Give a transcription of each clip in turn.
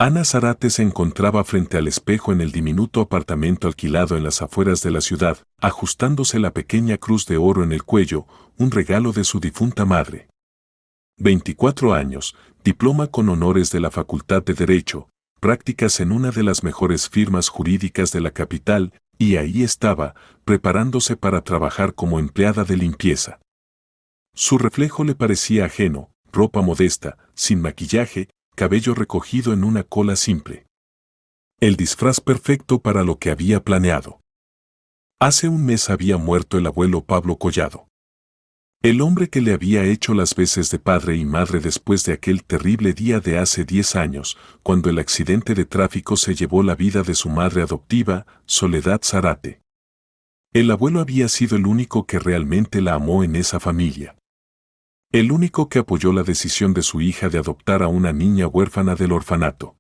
Ana Zárate se encontraba frente al espejo en el diminuto apartamento alquilado en las afueras de la ciudad, ajustándose la pequeña cruz de oro en el cuello, un regalo de su difunta madre. 24 años, diploma con honores de la Facultad de Derecho, prácticas en una de las mejores firmas jurídicas de la capital, y ahí estaba, preparándose para trabajar como empleada de limpieza. Su reflejo le parecía ajeno, ropa modesta, sin maquillaje, cabello recogido en una cola simple. El disfraz perfecto para lo que había planeado. Hace un mes había muerto el abuelo Pablo Collado. El hombre que le había hecho las veces de padre y madre después de aquel terrible día de hace 10 años, cuando el accidente de tráfico se llevó la vida de su madre adoptiva, Soledad Zárate. El abuelo había sido el único que realmente la amó en esa familia. El único que apoyó la decisión de su hija de adoptar a una niña huérfana del orfanato.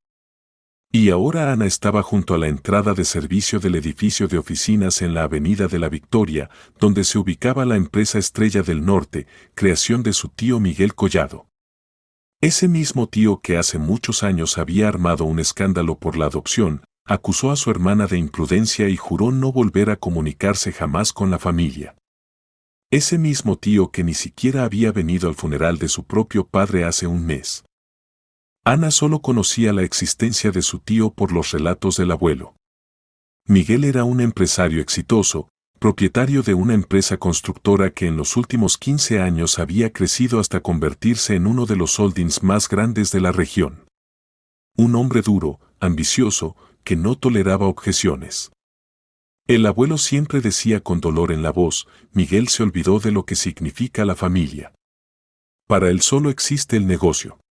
Y ahora Ana estaba junto a la entrada de servicio del edificio de oficinas en la Avenida de la Victoria, donde se ubicaba la empresa Estrella del Norte, creación de su tío Miguel Collado. Ese mismo tío que hace muchos años había armado un escándalo por la adopción, acusó a su hermana de imprudencia y juró no volver a comunicarse jamás con la familia. Ese mismo tío que ni siquiera había venido al funeral de su propio padre hace un mes. Ana solo conocía la existencia de su tío por los relatos del abuelo. Miguel era un empresario exitoso, propietario de una empresa constructora que en los últimos 15 años había crecido hasta convertirse en uno de los holdings más grandes de la región. Un hombre duro, ambicioso, que no toleraba objeciones. El abuelo siempre decía con dolor en la voz, Miguel se olvidó de lo que significa la familia. Para él solo existe el negocio.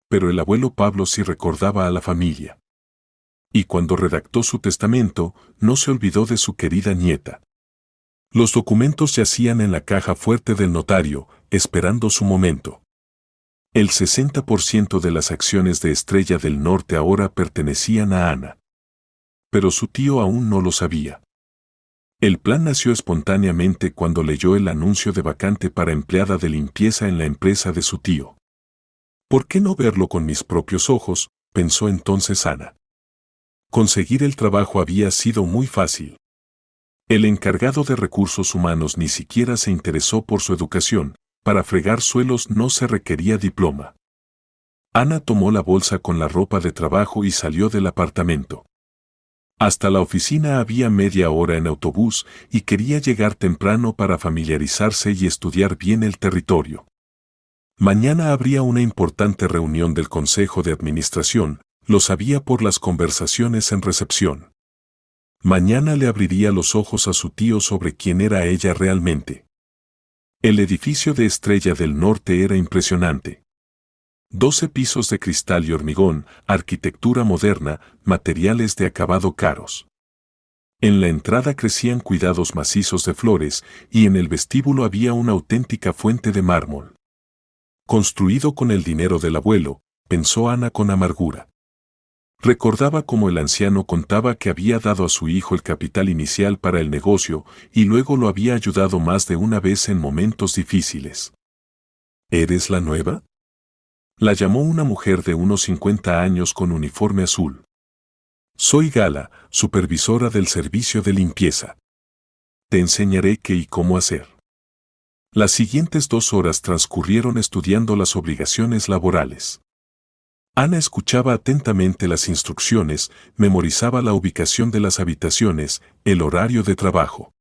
Pero el abuelo Pablo sí recordaba a la familia. Y cuando redactó su testamento, no se olvidó de su querida nieta. Los documentos yacían en la caja fuerte del notario, esperando su momento. El 60% de las acciones de Estrella del Norte ahora pertenecían a Ana. Pero su tío aún no lo sabía. El plan nació espontáneamente cuando leyó el anuncio de vacante para empleada de limpieza en la empresa de su tío. ¿Por qué no verlo con mis propios ojos?, pensó entonces Ana. Conseguir el trabajo había sido muy fácil. El encargado de recursos humanos ni siquiera se interesó por su educación, para fregar suelos no se requería diploma. Ana tomó la bolsa con la ropa de trabajo y salió del apartamento. Hasta la oficina había media hora en autobús y quería llegar temprano para familiarizarse y estudiar bien el territorio. Mañana habría una importante reunión del Consejo de Administración, lo sabía por las conversaciones en recepción. Mañana le abriría los ojos a su tío sobre quién era ella realmente. El edificio de Estrella del Norte era impresionante. 12 pisos de cristal y hormigón, arquitectura moderna, materiales de acabado caros. En la entrada crecían cuidados macizos de flores y en el vestíbulo había una auténtica fuente de mármol. Construido con el dinero del abuelo, pensó Ana con amargura. Recordaba cómo el anciano contaba que había dado a su hijo el capital inicial para el negocio y luego lo había ayudado más de una vez en momentos difíciles. ¿Eres la nueva?, la llamó una mujer de unos 50 años con uniforme azul. Soy Gala, supervisora del servicio de limpieza. Te enseñaré qué y cómo hacer. Las siguientes 2 horas transcurrieron estudiando las obligaciones laborales. Ana escuchaba atentamente las instrucciones, memorizaba la ubicación de las habitaciones, el horario de trabajo.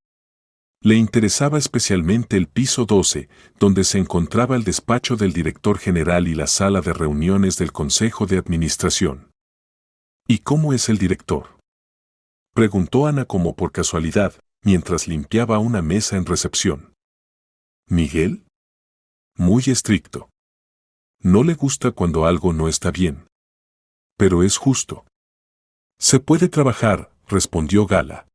Le interesaba especialmente el piso 12, donde se encontraba el despacho del director general y la sala de reuniones del Consejo de Administración. ¿Y cómo es el director?, preguntó Ana como por casualidad, mientras limpiaba una mesa en recepción. ¿Miguel? Muy estricto. No le gusta cuando algo no está bien. Pero es justo. Se puede trabajar, respondió Gala.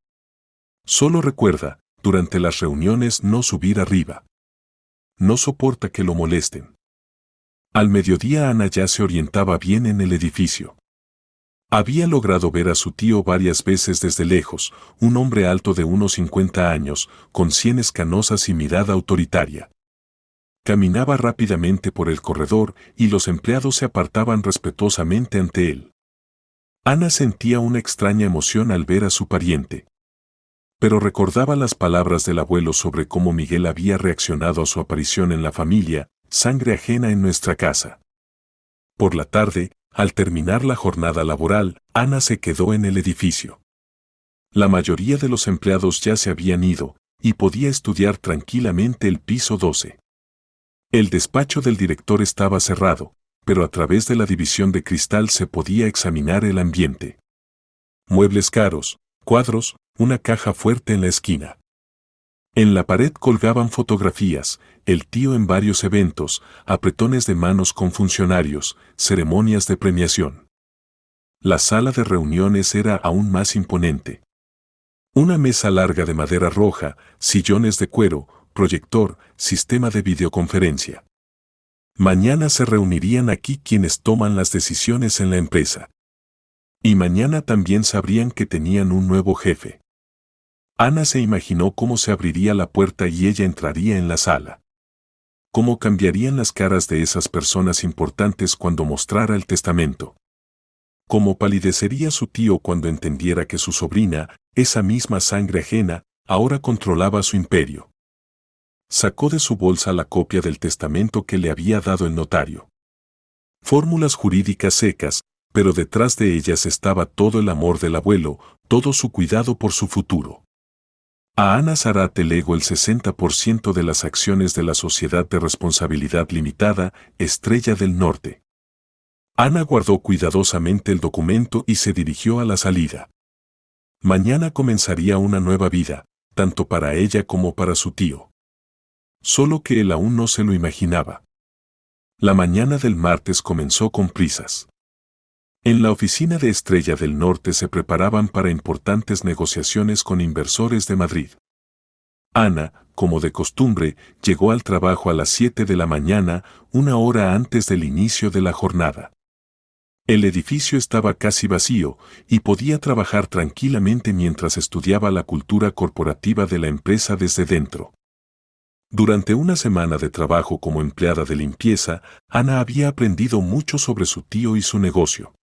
Solo recuerda, durante las reuniones no subir arriba. No soporta que lo molesten. Al mediodía Ana ya se orientaba bien en el edificio. Había logrado ver a su tío varias veces desde lejos, un hombre alto de unos 50 años, con sienes canosas y mirada autoritaria. Caminaba rápidamente por el corredor y los empleados se apartaban respetuosamente ante él. Ana sentía una extraña emoción al ver a su pariente. Pero recordaba las palabras del abuelo sobre cómo Miguel había reaccionado a su aparición en la familia, sangre ajena en nuestra casa. Por la tarde, al terminar la jornada laboral, Ana se quedó en el edificio. La mayoría de los empleados ya se habían ido, y podía estudiar tranquilamente el piso 12. El despacho del director estaba cerrado, pero a través de la división de cristal se podía examinar el ambiente. Muebles caros, cuadros, una caja fuerte en la esquina. En la pared colgaban fotografías, el tío en varios eventos, apretones de manos con funcionarios, ceremonias de premiación. La sala de reuniones era aún más imponente. Una mesa larga de madera roja, sillones de cuero, proyector, sistema de videoconferencia. Mañana se reunirían aquí quienes toman las decisiones en la empresa. Y mañana también sabrían que tenían un nuevo jefe. Ana se imaginó cómo se abriría la puerta y ella entraría en la sala. Cómo cambiarían las caras de esas personas importantes cuando mostrara el testamento. Cómo palidecería su tío cuando entendiera que su sobrina, esa misma sangre ajena, ahora controlaba su imperio. Sacó de su bolsa la copia del testamento que le había dado el notario. Fórmulas jurídicas secas, pero detrás de ellas estaba todo el amor del abuelo, todo su cuidado por su futuro. A Ana Zárate legó el 60% de las acciones de la Sociedad de Responsabilidad Limitada, Estrella del Norte. Ana guardó cuidadosamente el documento y se dirigió a la salida. Mañana comenzaría una nueva vida, tanto para ella como para su tío. Solo que él aún no se lo imaginaba. La mañana del martes comenzó con prisas. En la oficina de Estrella del Norte se preparaban para importantes negociaciones con inversores de Madrid. Ana, como de costumbre, llegó al trabajo a las 7 de la mañana, una hora antes del inicio de la jornada. El edificio estaba casi vacío y podía trabajar tranquilamente mientras estudiaba la cultura corporativa de la empresa desde dentro. Durante una semana de trabajo como empleada de limpieza, Ana había aprendido mucho sobre su tío y su negocio.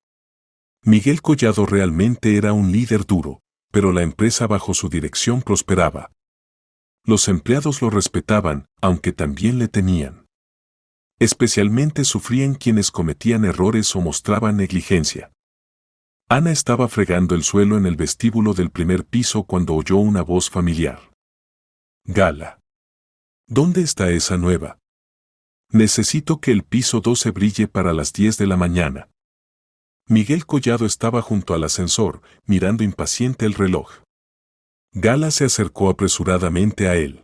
Miguel Collado realmente era un líder duro, pero la empresa bajo su dirección prosperaba. Los empleados lo respetaban, aunque también le temían. Especialmente sufrían quienes cometían errores o mostraban negligencia. Ana estaba fregando el suelo en el vestíbulo del primer piso cuando oyó una voz familiar. Gala. ¿Dónde está esa nueva? Necesito que el piso 12 brille para las 10 de la mañana. Miguel Collado estaba junto al ascensor, mirando impaciente el reloj. Gala se acercó apresuradamente a él.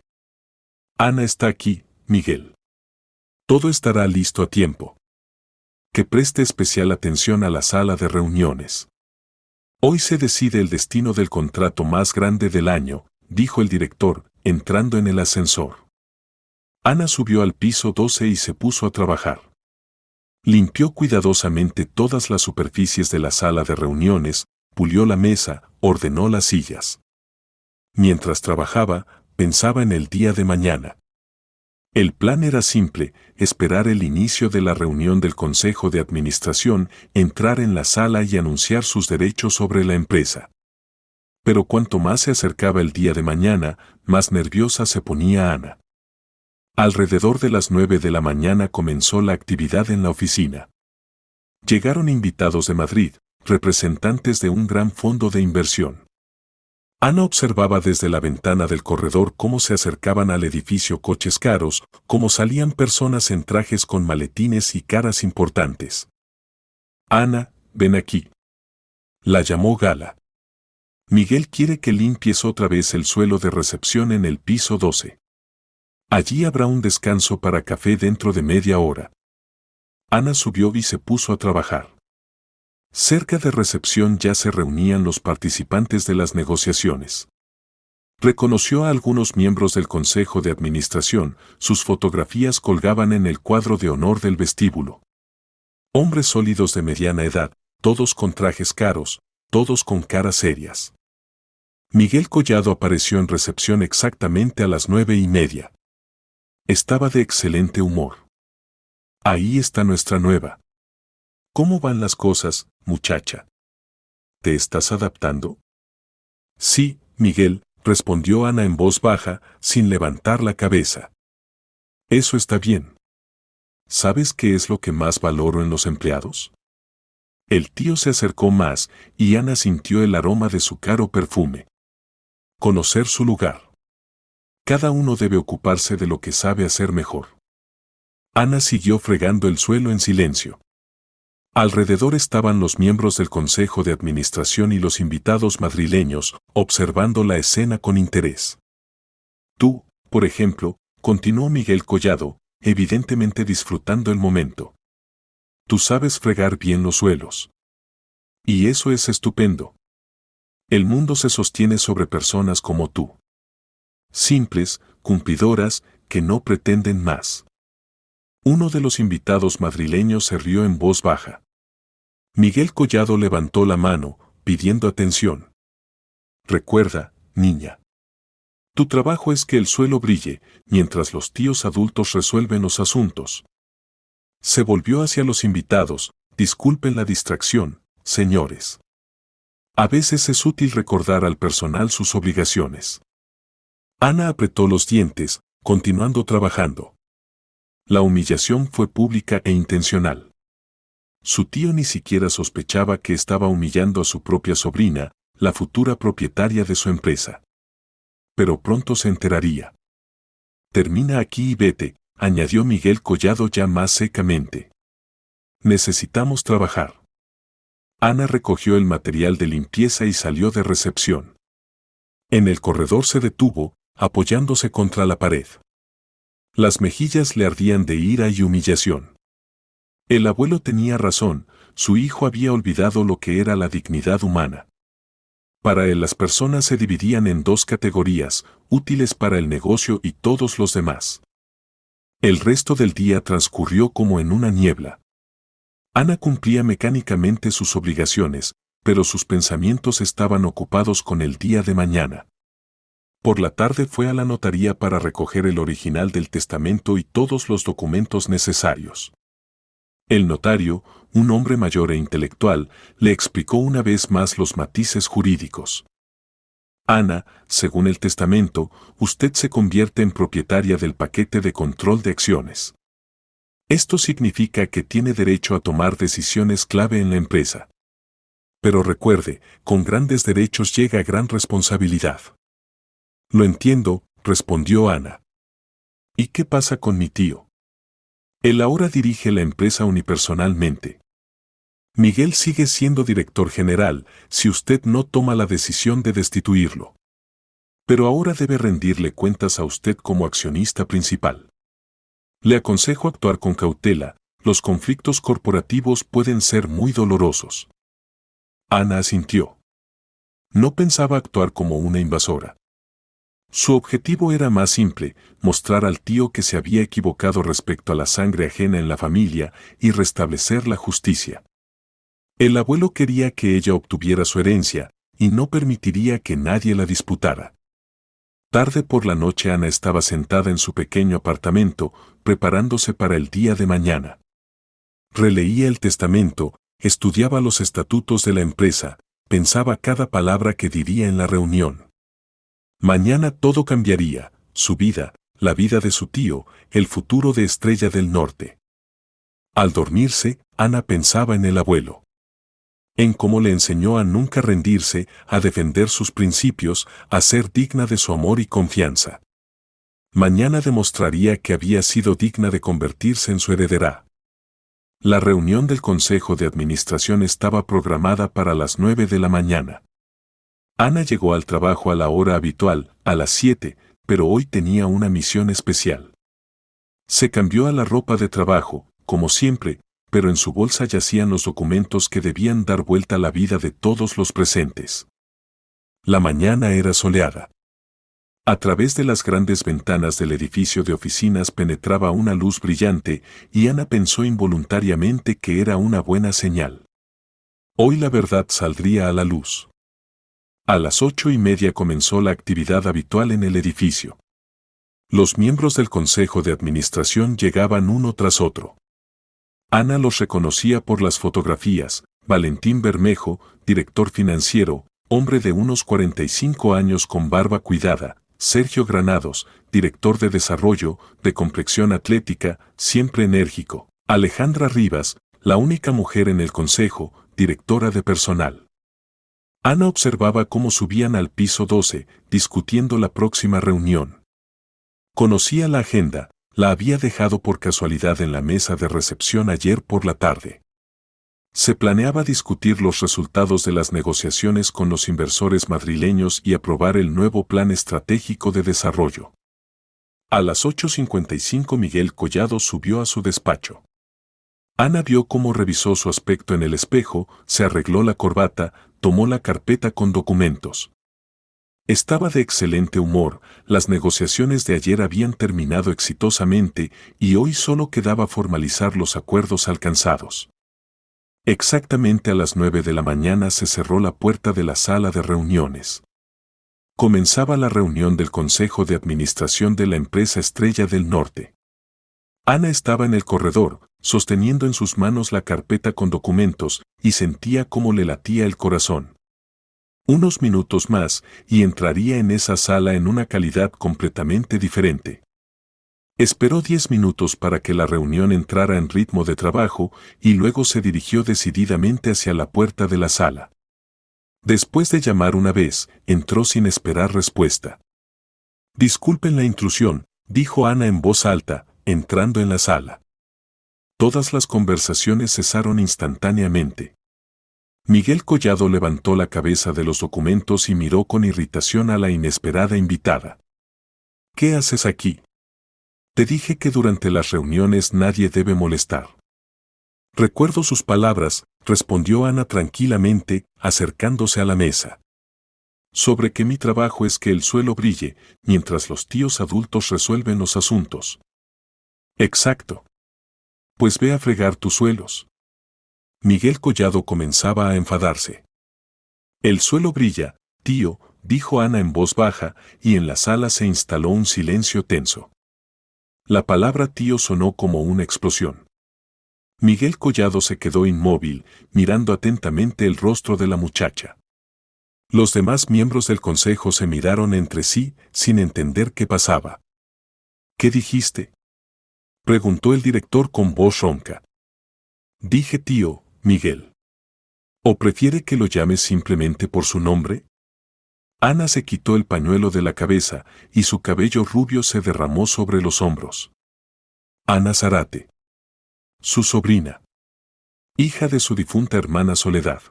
Ana está aquí, Miguel. Todo estará listo a tiempo. Que preste especial atención a la sala de reuniones. Hoy se decide el destino del contrato más grande del año, dijo el director, entrando en el ascensor. Ana subió al piso 12 y se puso a trabajar. Limpió cuidadosamente todas las superficies de la sala de reuniones, pulió la mesa, ordenó las sillas. Mientras trabajaba, pensaba en el día de mañana. El plan era simple, esperar el inicio de la reunión del Consejo de Administración, entrar en la sala y anunciar sus derechos sobre la empresa. Pero cuanto más se acercaba el día de mañana, más nerviosa se ponía Ana. Alrededor de las 9 de la mañana comenzó la actividad en la oficina. Llegaron invitados de Madrid, representantes de un gran fondo de inversión. Ana observaba desde la ventana del corredor cómo se acercaban al edificio coches caros, cómo salían personas en trajes con maletines y caras importantes. Ana, ven aquí. La llamó Gala. Miguel quiere que limpies otra vez el suelo de recepción en el piso 12. Allí habrá un descanso para café dentro de media hora. Ana subió y se puso a trabajar. Cerca de recepción ya se reunían los participantes de las negociaciones. Reconoció a algunos miembros del Consejo de Administración, sus fotografías colgaban en el cuadro de honor del vestíbulo. Hombres sólidos de mediana edad, todos con trajes caros, todos con caras serias. Miguel Collado apareció en recepción exactamente a las 9:30. Estaba de excelente humor. Ahí está nuestra nueva. ¿Cómo van las cosas, muchacha? ¿Te estás adaptando? Sí, Miguel, respondió Ana en voz baja, sin levantar la cabeza. Eso está bien. ¿Sabes qué es lo que más valoro en los empleados? El tío se acercó más y Ana sintió el aroma de su caro perfume. Conocer su lugar. Cada uno debe ocuparse de lo que sabe hacer mejor. Ana siguió fregando el suelo en silencio. Alrededor estaban los miembros del Consejo de Administración y los invitados madrileños, observando la escena con interés. Tú, por ejemplo, continuó Miguel Collado, evidentemente disfrutando el momento. Tú sabes fregar bien los suelos. Y eso es estupendo. El mundo se sostiene sobre personas como tú. Simples, cumplidoras, que no pretenden más. Uno de los invitados madrileños se rió en voz baja. Miguel Collado levantó la mano, pidiendo atención. Recuerda, niña. Tu trabajo es que el suelo brille, mientras los tíos adultos resuelven los asuntos. Se volvió hacia los invitados. Disculpen la distracción, señores. A veces es útil recordar al personal sus obligaciones. Ana apretó los dientes, continuando trabajando. La humillación fue pública e intencional. Su tío ni siquiera sospechaba que estaba humillando a su propia sobrina, la futura propietaria de su empresa. Pero pronto se enteraría. Termina aquí y vete, añadió Miguel Collado ya más secamente. Necesitamos trabajar. Ana recogió el material de limpieza y salió de recepción. En el corredor se detuvo, apoyándose contra la pared. Las mejillas le ardían de ira y humillación. El abuelo tenía razón, su hijo había olvidado lo que era la dignidad humana. Para él las personas se dividían en dos categorías, útiles para el negocio y todos los demás. El resto del día transcurrió como en una niebla. Ana cumplía mecánicamente sus obligaciones, pero sus pensamientos estaban ocupados con el día de mañana. Por la tarde fue a la notaría para recoger el original del testamento y todos los documentos necesarios. El notario, un hombre mayor e intelectual, le explicó una vez más los matices jurídicos. Ana, según el testamento, usted se convierte en propietaria del paquete de control de acciones. Esto significa que tiene derecho a tomar decisiones clave en la empresa. Pero recuerde, con grandes derechos llega gran responsabilidad. Lo entiendo, respondió Ana. ¿Y qué pasa con mi tío? Él ahora dirige la empresa unipersonalmente. Miguel sigue siendo director general si usted no toma la decisión de destituirlo. Pero ahora debe rendirle cuentas a usted como accionista principal. Le aconsejo actuar con cautela, los conflictos corporativos pueden ser muy dolorosos. Ana asintió. No pensaba actuar como una invasora. Su objetivo era más simple, mostrar al tío que se había equivocado respecto a la sangre ajena en la familia y restablecer la justicia. El abuelo quería que ella obtuviera su herencia y no permitiría que nadie la disputara. Tarde por la noche Ana estaba sentada en su pequeño apartamento, preparándose para el día de mañana. Releía el testamento, estudiaba los estatutos de la empresa, pensaba cada palabra que diría en la reunión. Mañana todo cambiaría, su vida, la vida de su tío, el futuro de Estrella del Norte. Al dormirse, Ana pensaba en el abuelo. En cómo le enseñó a nunca rendirse, a defender sus principios, a ser digna de su amor y confianza. Mañana demostraría que había sido digna de convertirse en su heredera. La reunión del Consejo de Administración estaba programada para las 9 de la mañana. Ana llegó al trabajo a la hora habitual, a las 7, pero hoy tenía una misión especial. Se cambió a la ropa de trabajo, como siempre, pero en su bolsa yacían los documentos que debían dar vuelta a la vida de todos los presentes. La mañana era soleada. A través de las grandes ventanas del edificio de oficinas penetraba una luz brillante y Ana pensó involuntariamente que era una buena señal. Hoy la verdad saldría a la luz. A las 8:30 comenzó la actividad habitual en el edificio. Los miembros del Consejo de Administración llegaban uno tras otro. Ana los reconocía por las fotografías, Valentín Bermejo, director financiero, hombre de unos 45 años con barba cuidada. Sergio Granados, director de desarrollo, de complexión atlética, siempre enérgico. Alejandra Rivas, la única mujer en el consejo, directora de personal. Ana observaba cómo subían al piso 12, discutiendo la próxima reunión. Conocía la agenda, la había dejado por casualidad en la mesa de recepción ayer por la tarde. Se planeaba discutir los resultados de las negociaciones con los inversores madrileños y aprobar el nuevo plan estratégico de desarrollo. A las 8:55 Miguel Collado subió a su despacho. Ana vio cómo revisó su aspecto en el espejo, se arregló la corbata, tomó la carpeta con documentos. Estaba de excelente humor, las negociaciones de ayer habían terminado exitosamente y hoy solo quedaba formalizar los acuerdos alcanzados. Exactamente a las 9 de la mañana se cerró la puerta de la sala de reuniones. Comenzaba la reunión del Consejo de Administración de la empresa Estrella del Norte. Ana estaba en el corredor, sosteniendo en sus manos la carpeta con documentos, y sentía cómo le latía el corazón. Unos minutos más, y entraría en esa sala en una calidad completamente diferente. Esperó 10 minutos para que la reunión entrara en ritmo de trabajo y luego se dirigió decididamente hacia la puerta de la sala. Después de llamar una vez, entró sin esperar respuesta. «Disculpen la intrusión», dijo Ana en voz alta, entrando en la sala. Todas las conversaciones cesaron instantáneamente. Miguel Collado levantó la cabeza de los documentos y miró con irritación a la inesperada invitada. «¿Qué haces aquí? Te dije que durante las reuniones nadie debe molestar». «Recuerdo sus palabras», respondió Ana tranquilamente, acercándose a la mesa. «Sobre que mi trabajo es que el suelo brille, mientras los tíos adultos resuelven los asuntos». «Exacto. Pues ve a fregar tus suelos». Miguel Collado comenzaba a enfadarse. «El suelo brilla, tío», dijo Ana en voz baja, y en la sala se instaló un silencio tenso. La palabra tío sonó como una explosión. Miguel Collado se quedó inmóvil, mirando atentamente el rostro de la muchacha. Los demás miembros del consejo se miraron entre sí, sin entender qué pasaba. «¿Qué dijiste?», preguntó el director con voz ronca. «Dije tío, Miguel. ¿O prefiere que lo llames simplemente por su nombre?». Ana se quitó el pañuelo de la cabeza y su cabello rubio se derramó sobre los hombros. Ana Zárate. Su sobrina. Hija de su difunta hermana Soledad.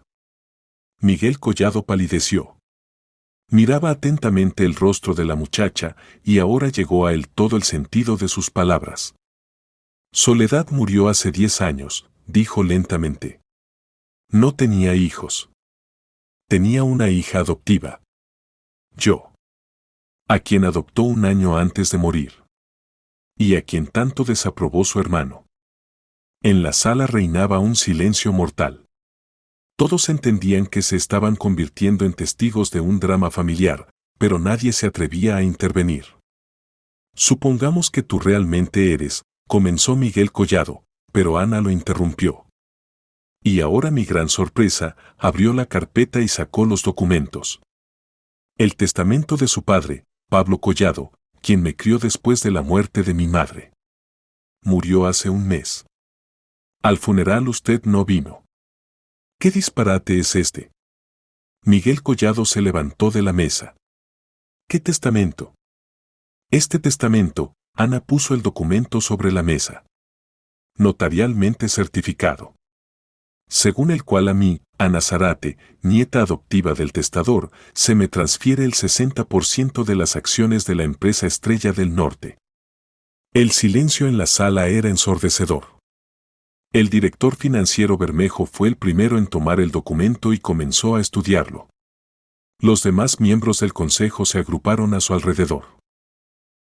Miguel Collado palideció. Miraba atentamente el rostro de la muchacha y ahora llegó a él todo el sentido de sus palabras. «Soledad murió hace 10 años», dijo lentamente. «No tenía hijos. Tenía una hija adoptiva. Yo. A quien adoptó un año antes de morir. Y a quien tanto desaprobó su hermano». En la sala reinaba un silencio mortal. Todos entendían que se estaban convirtiendo en testigos de un drama familiar, pero nadie se atrevía a intervenir. «Supongamos que tú realmente eres», comenzó Miguel Collado, pero Ana lo interrumpió. Y ahora mi gran sorpresa, abrió la carpeta y sacó los documentos. El testamento de su padre, Pablo Collado, quien me crió después de la muerte de mi madre. Murió hace un mes. Al funeral usted no vino. ¿Qué disparate es este? Miguel Collado se levantó de la mesa. ¿Qué testamento? Este testamento, Ana puso el documento sobre la mesa. Notarialmente certificado. Según el cual a mí, Ana Zárate, nieta adoptiva del testador, se me transfiere el 60% de las acciones de la empresa Estrella del Norte. El silencio en la sala era ensordecedor. El director financiero Bermejo fue el primero en tomar el documento y comenzó a estudiarlo. Los demás miembros del consejo se agruparon a su alrededor.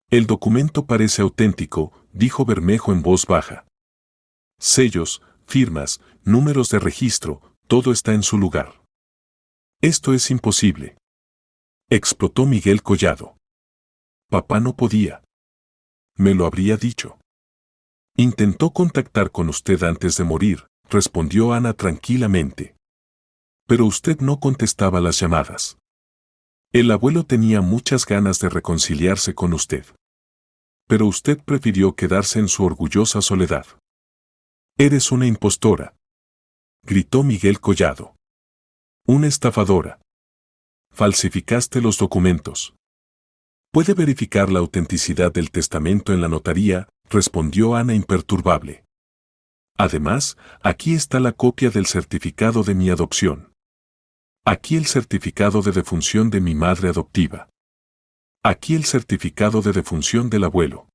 «El documento parece auténtico», dijo Bermejo en voz baja. «Sellos, firmas, números de registro, todo está en su lugar». «Esto es imposible», explotó Miguel Collado. «Papá no podía. Me lo habría dicho». «Intentó contactar con usted antes de morir», respondió Ana tranquilamente. Pero usted no contestaba las llamadas. El abuelo tenía muchas ganas de reconciliarse con usted. Pero usted prefirió quedarse en su orgullosa soledad. Eres una impostora, gritó Miguel Collado. Una estafadora. Falsificaste los documentos. ¿Puede verificar la autenticidad del testamento en la notaría?, respondió Ana imperturbable. Además, aquí está la copia del certificado de mi adopción. Aquí el certificado de defunción de mi madre adoptiva. Aquí el certificado de defunción del abuelo.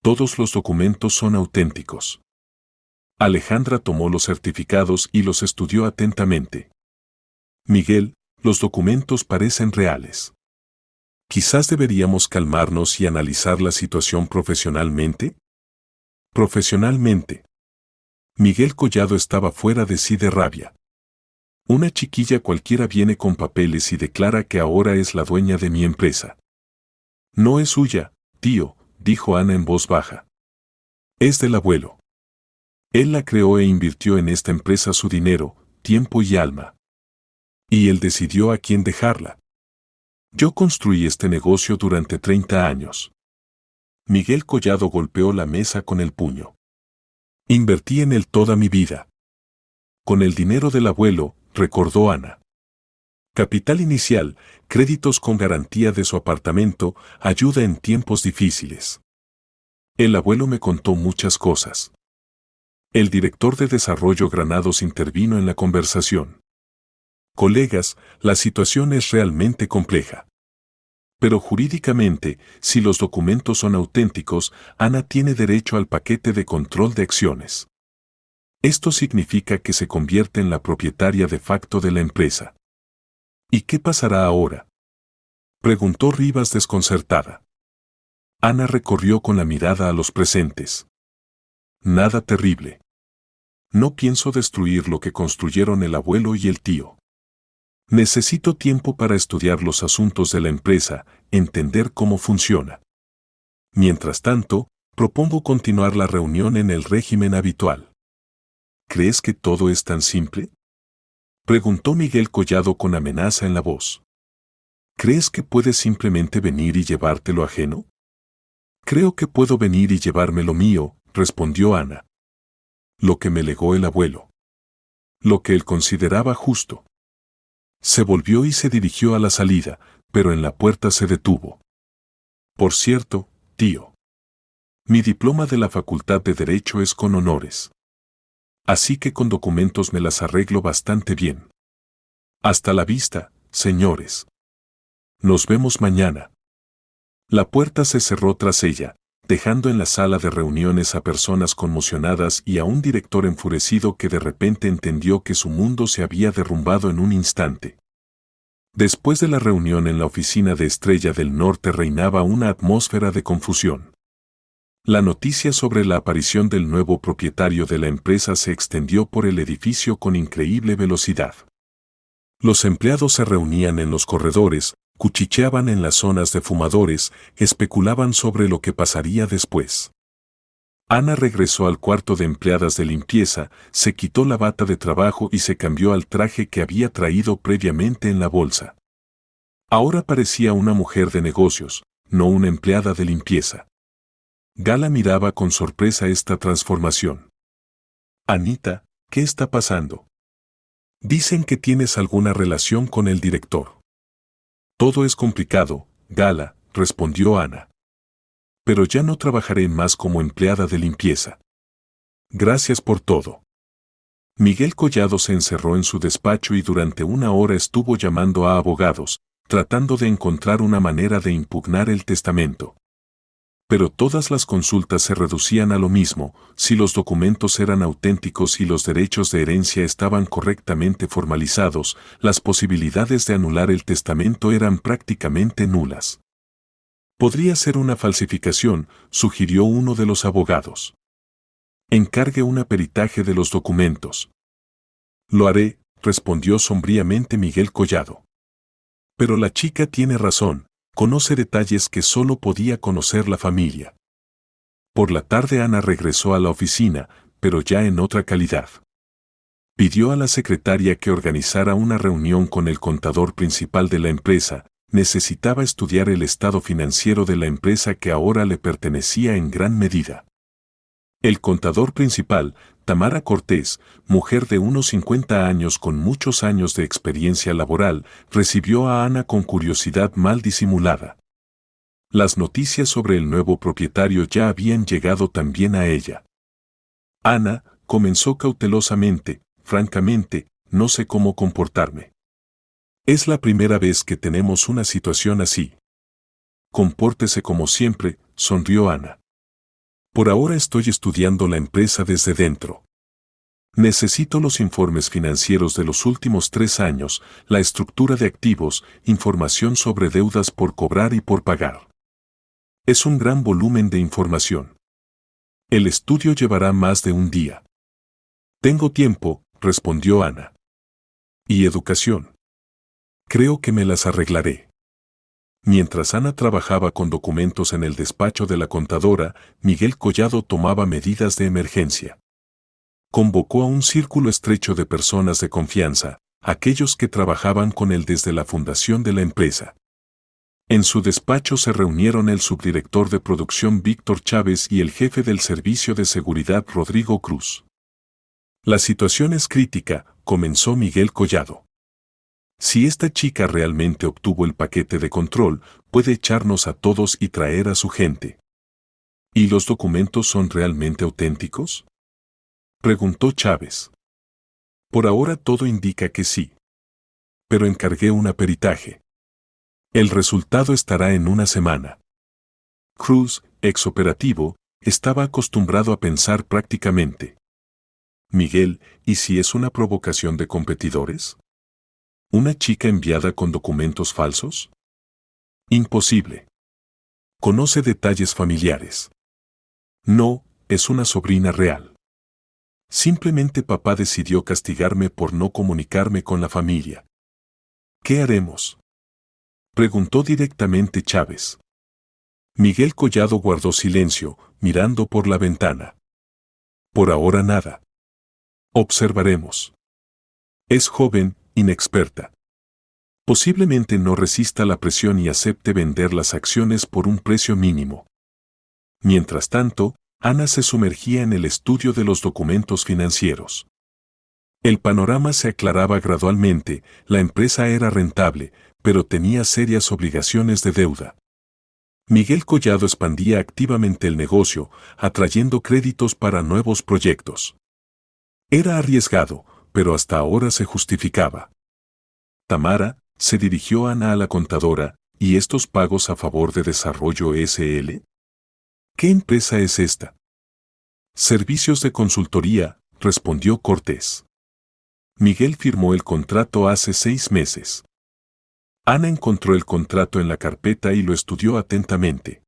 Todos los documentos son auténticos. Alejandra tomó los certificados y los estudió atentamente. Miguel, los documentos parecen reales. Quizás deberíamos calmarnos y analizar la situación profesionalmente. Profesionalmente. Miguel Collado estaba fuera de sí de rabia. Una chiquilla cualquiera viene con papeles y declara que ahora es la dueña de mi empresa. No es suya, tío, dijo Ana en voz baja. Es del abuelo. Él la creó e invirtió en esta empresa su dinero, tiempo y alma. Y él decidió a quién dejarla. Yo construí este negocio durante 30 años. Miguel Collado golpeó la mesa con el puño. Invertí en él toda mi vida. Con el dinero del abuelo, recordó Ana. Capital inicial, créditos con garantía de su apartamento, ayuda en tiempos difíciles. El abuelo me contó muchas cosas. El director de Desarrollo Granados intervino en la conversación. Colegas, la situación es realmente compleja. Pero jurídicamente, si los documentos son auténticos, Ana tiene derecho al paquete de control de acciones. Esto significa que se convierte en la propietaria de facto de la empresa. ¿Y qué pasará ahora?, preguntó Rivas desconcertada. Ana recorrió con la mirada a los presentes. Nada terrible. No pienso destruir lo que construyeron el abuelo y el tío. Necesito tiempo para estudiar los asuntos de la empresa, entender cómo funciona. Mientras tanto, propongo continuar la reunión en el régimen habitual. ¿Crees que todo es tan simple?, preguntó Miguel Collado con amenaza en la voz. ¿Crees que puedes simplemente venir y llevarte lo ajeno? Creo que puedo venir y llevarme lo mío, respondió Ana. Lo que me legó el abuelo. Lo que él consideraba justo. Se volvió y se dirigió a la salida, pero en la puerta se detuvo. Por cierto, tío. Mi diploma de la Facultad de Derecho es con honores. Así que con documentos me las arreglo bastante bien. Hasta la vista, señores. Nos vemos mañana. La puerta se cerró tras ella, dejando en la sala de reuniones a personas conmocionadas y a un director enfurecido que de repente entendió que su mundo se había derrumbado en un instante. Después de la reunión en la oficina de Estrella del Norte reinaba una atmósfera de confusión. La noticia sobre la aparición del nuevo propietario de la empresa se extendió por el edificio con increíble velocidad. Los empleados se reunían en los corredores, cuchicheaban en las zonas de fumadores, especulaban sobre lo que pasaría después. Ana regresó al cuarto de empleadas de limpieza, se quitó la bata de trabajo y se cambió al traje que había traído previamente en la bolsa. Ahora parecía una mujer de negocios, no una empleada de limpieza. Gala miraba con sorpresa esta transformación. Anita, ¿qué está pasando? Dicen que tienes alguna relación con el director. Todo es complicado, Gala, respondió Ana. Pero ya no trabajaré más como empleada de limpieza. Gracias por todo. Miguel Collado se encerró en su despacho y durante una hora estuvo llamando a abogados, tratando de encontrar una manera de impugnar el testamento. Pero todas las consultas se reducían a lo mismo: si los documentos eran auténticos y los derechos de herencia estaban correctamente formalizados, las posibilidades de anular el testamento eran prácticamente nulas. Podría ser una falsificación, sugirió uno de los abogados. Encargue un peritaje de los documentos. Lo haré, respondió sombríamente Miguel Collado. Pero la chica tiene razón. Conoce detalles que solo podía conocer la familia. Por la tarde Ana regresó a la oficina, pero ya en otra calidad. Pidió a la secretaria que organizara una reunión con el contador principal de la empresa. Necesitaba estudiar el estado financiero de la empresa que ahora le pertenecía en gran medida. El contador principal, Tamara Cortés, mujer de unos 50 años con muchos años de experiencia laboral, recibió a Ana con curiosidad mal disimulada. Las noticias sobre el nuevo propietario ya habían llegado también a ella. Ana comenzó cautelosamente: francamente, no sé cómo comportarme. Es la primera vez que tenemos una situación así. Compórtese como siempre, sonrió Ana. Por ahora estoy estudiando la empresa desde dentro. Necesito los informes financieros de los últimos 3 años, la estructura de activos, información sobre deudas por cobrar y por pagar. Es un gran volumen de información. El estudio llevará más de un día. Tengo tiempo, respondió Ana. ¿Y educación? Creo que me las arreglaré. Mientras Ana trabajaba con documentos en el despacho de la contadora, Miguel Collado tomaba medidas de emergencia. Convocó a un círculo estrecho de personas de confianza, aquellos que trabajaban con él desde la fundación de la empresa. En su despacho se reunieron el subdirector de producción Víctor Chávez y el jefe del servicio de seguridad Rodrigo Cruz. La situación es crítica, comenzó Miguel Collado. Si esta chica realmente obtuvo el paquete de control, puede echarnos a todos y traer a su gente. ¿Y los documentos son realmente auténticos?, preguntó Chávez. Por ahora todo indica que sí. Pero encargué un peritaje. El resultado estará en una semana. Cruz, exoperativo, estaba acostumbrado a pensar prácticamente. Miguel, ¿y si es una provocación de competidores? ¿Una chica enviada con documentos falsos? Imposible. Conoce detalles familiares. No, es una sobrina real. Simplemente papá decidió castigarme por no comunicarme con la familia. ¿Qué haremos?, preguntó directamente Chávez. Miguel Collado guardó silencio, mirando por la ventana. Por ahora nada. Observaremos. Es joven, inexperta. Posiblemente no resista la presión y acepte vender las acciones por un precio mínimo. Mientras tanto, Ana se sumergía en el estudio de los documentos financieros. El panorama se aclaraba gradualmente, la empresa era rentable, pero tenía serias obligaciones de deuda. Miguel Collado expandía activamente el negocio, atrayendo créditos para nuevos proyectos. Era arriesgado, pero hasta ahora se justificaba. Tamara, se dirigió Ana a la contadora: ¿y estos pagos a favor de Desarrollo S.L.? ¿Qué empresa es esta? Servicios de consultoría, respondió Cortés. Miguel firmó el contrato hace 6 meses. Ana encontró el contrato en la carpeta y lo estudió atentamente.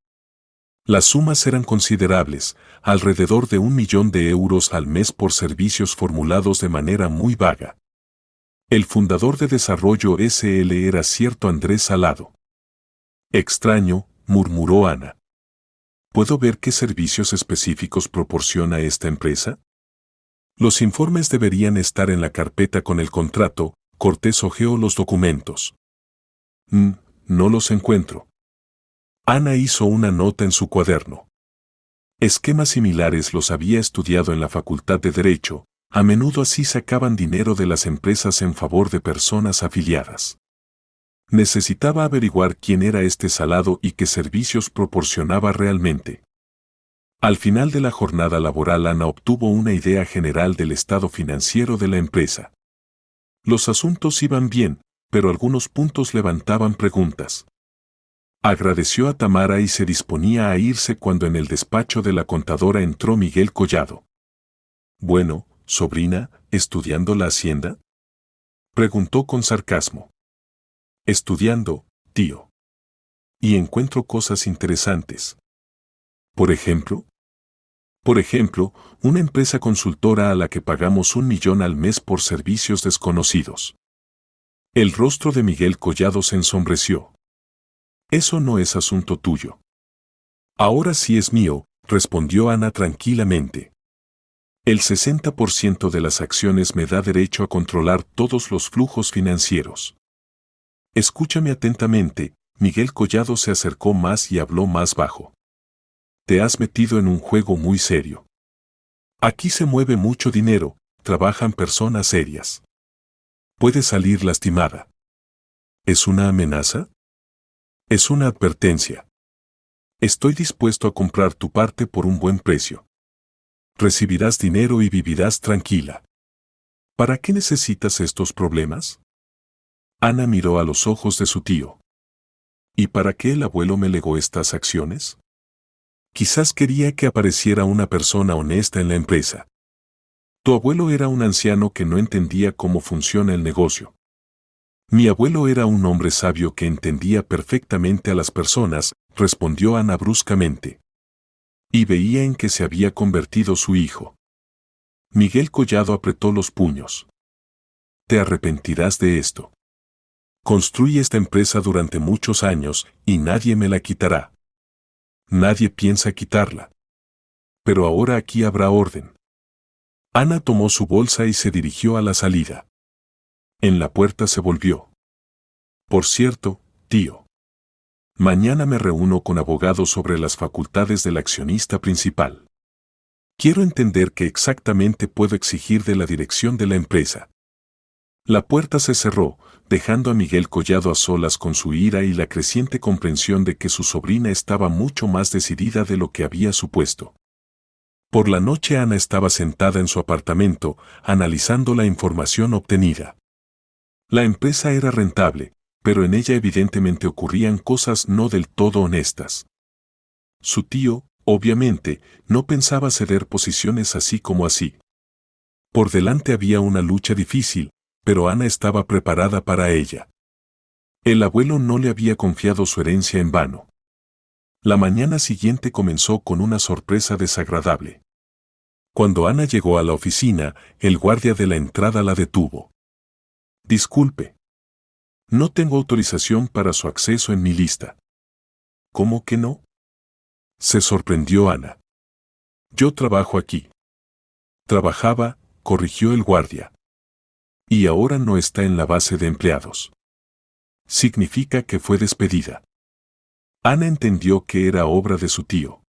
Las sumas eran considerables, alrededor de 1 millón de euros al mes por servicios formulados de manera muy vaga. El fundador de Desarrollo S.L. era cierto Andrés Salado. Extraño, murmuró Ana. ¿Puedo ver qué servicios específicos proporciona esta empresa? Los informes deberían estar en la carpeta con el contrato. Cortés hojeó los documentos. No los encuentro. Ana hizo una nota en su cuaderno. Esquemas similares los había estudiado en la Facultad de Derecho, a menudo así sacaban dinero de las empresas en favor de personas afiliadas. Necesitaba averiguar quién era este Salado y qué servicios proporcionaba realmente. Al final de la jornada laboral Ana obtuvo una idea general del estado financiero de la empresa. Los asuntos iban bien, pero algunos puntos levantaban preguntas. Agradeció a Tamara y se disponía a irse cuando en el despacho de la contadora entró Miguel Collado. Bueno, sobrina, ¿estudiando la hacienda?, preguntó con sarcasmo. Estudiando, tío. Y encuentro cosas interesantes. ¿Por ejemplo? Por ejemplo, una empresa consultora a la que pagamos 1 millón al mes por servicios desconocidos. El rostro de Miguel Collado se ensombreció. Eso no es asunto tuyo. Ahora sí es mío, respondió Ana tranquilamente. El 60% de las acciones me da derecho a controlar todos los flujos financieros. Escúchame atentamente, Miguel Collado se acercó más y habló más bajo. Te has metido en un juego muy serio. Aquí se mueve mucho dinero, trabajan personas serias. Puedes salir lastimada. ¿Es una amenaza? Es una advertencia. Estoy dispuesto a comprar tu parte por un buen precio. Recibirás dinero y vivirás tranquila. ¿Para qué necesitas estos problemas? Ana miró a los ojos de su tío. ¿Y para qué el abuelo me legó estas acciones? Quizás quería que apareciera una persona honesta en la empresa. Tu abuelo era un anciano que no entendía cómo funciona el negocio. Mi abuelo era un hombre sabio que entendía perfectamente a las personas, respondió Ana bruscamente. Y veía en qué se había convertido su hijo. Miguel Collado apretó los puños. Te arrepentirás de esto. Construí esta empresa durante muchos años y nadie me la quitará. Nadie piensa quitarla. Pero ahora aquí habrá orden. Ana tomó su bolsa y se dirigió a la salida. En la puerta se volvió. Por cierto, tío. Mañana me reúno con abogados sobre las facultades del accionista principal. Quiero entender qué exactamente puedo exigir de la dirección de la empresa. La puerta se cerró, dejando a Miguel Collado a solas con su ira y la creciente comprensión de que su sobrina estaba mucho más decidida de lo que había supuesto. Por la noche Ana estaba sentada en su apartamento, analizando la información obtenida. La empresa era rentable, pero en ella evidentemente ocurrían cosas no del todo honestas. Su tío, obviamente, no pensaba ceder posiciones así como así. Por delante había una lucha difícil, pero Ana estaba preparada para ella. El abuelo no le había confiado su herencia en vano. La mañana siguiente comenzó con una sorpresa desagradable. Cuando Ana llegó a la oficina, el guardia de la entrada la detuvo. Disculpe. No tengo autorización para su acceso en mi lista. ¿Cómo que no? Se sorprendió Ana. Yo trabajo aquí. Trabajaba, corrigió el guardia. Y ahora no está en la base de empleados. Significa que fue despedida. Ana entendió que era obra de su tío.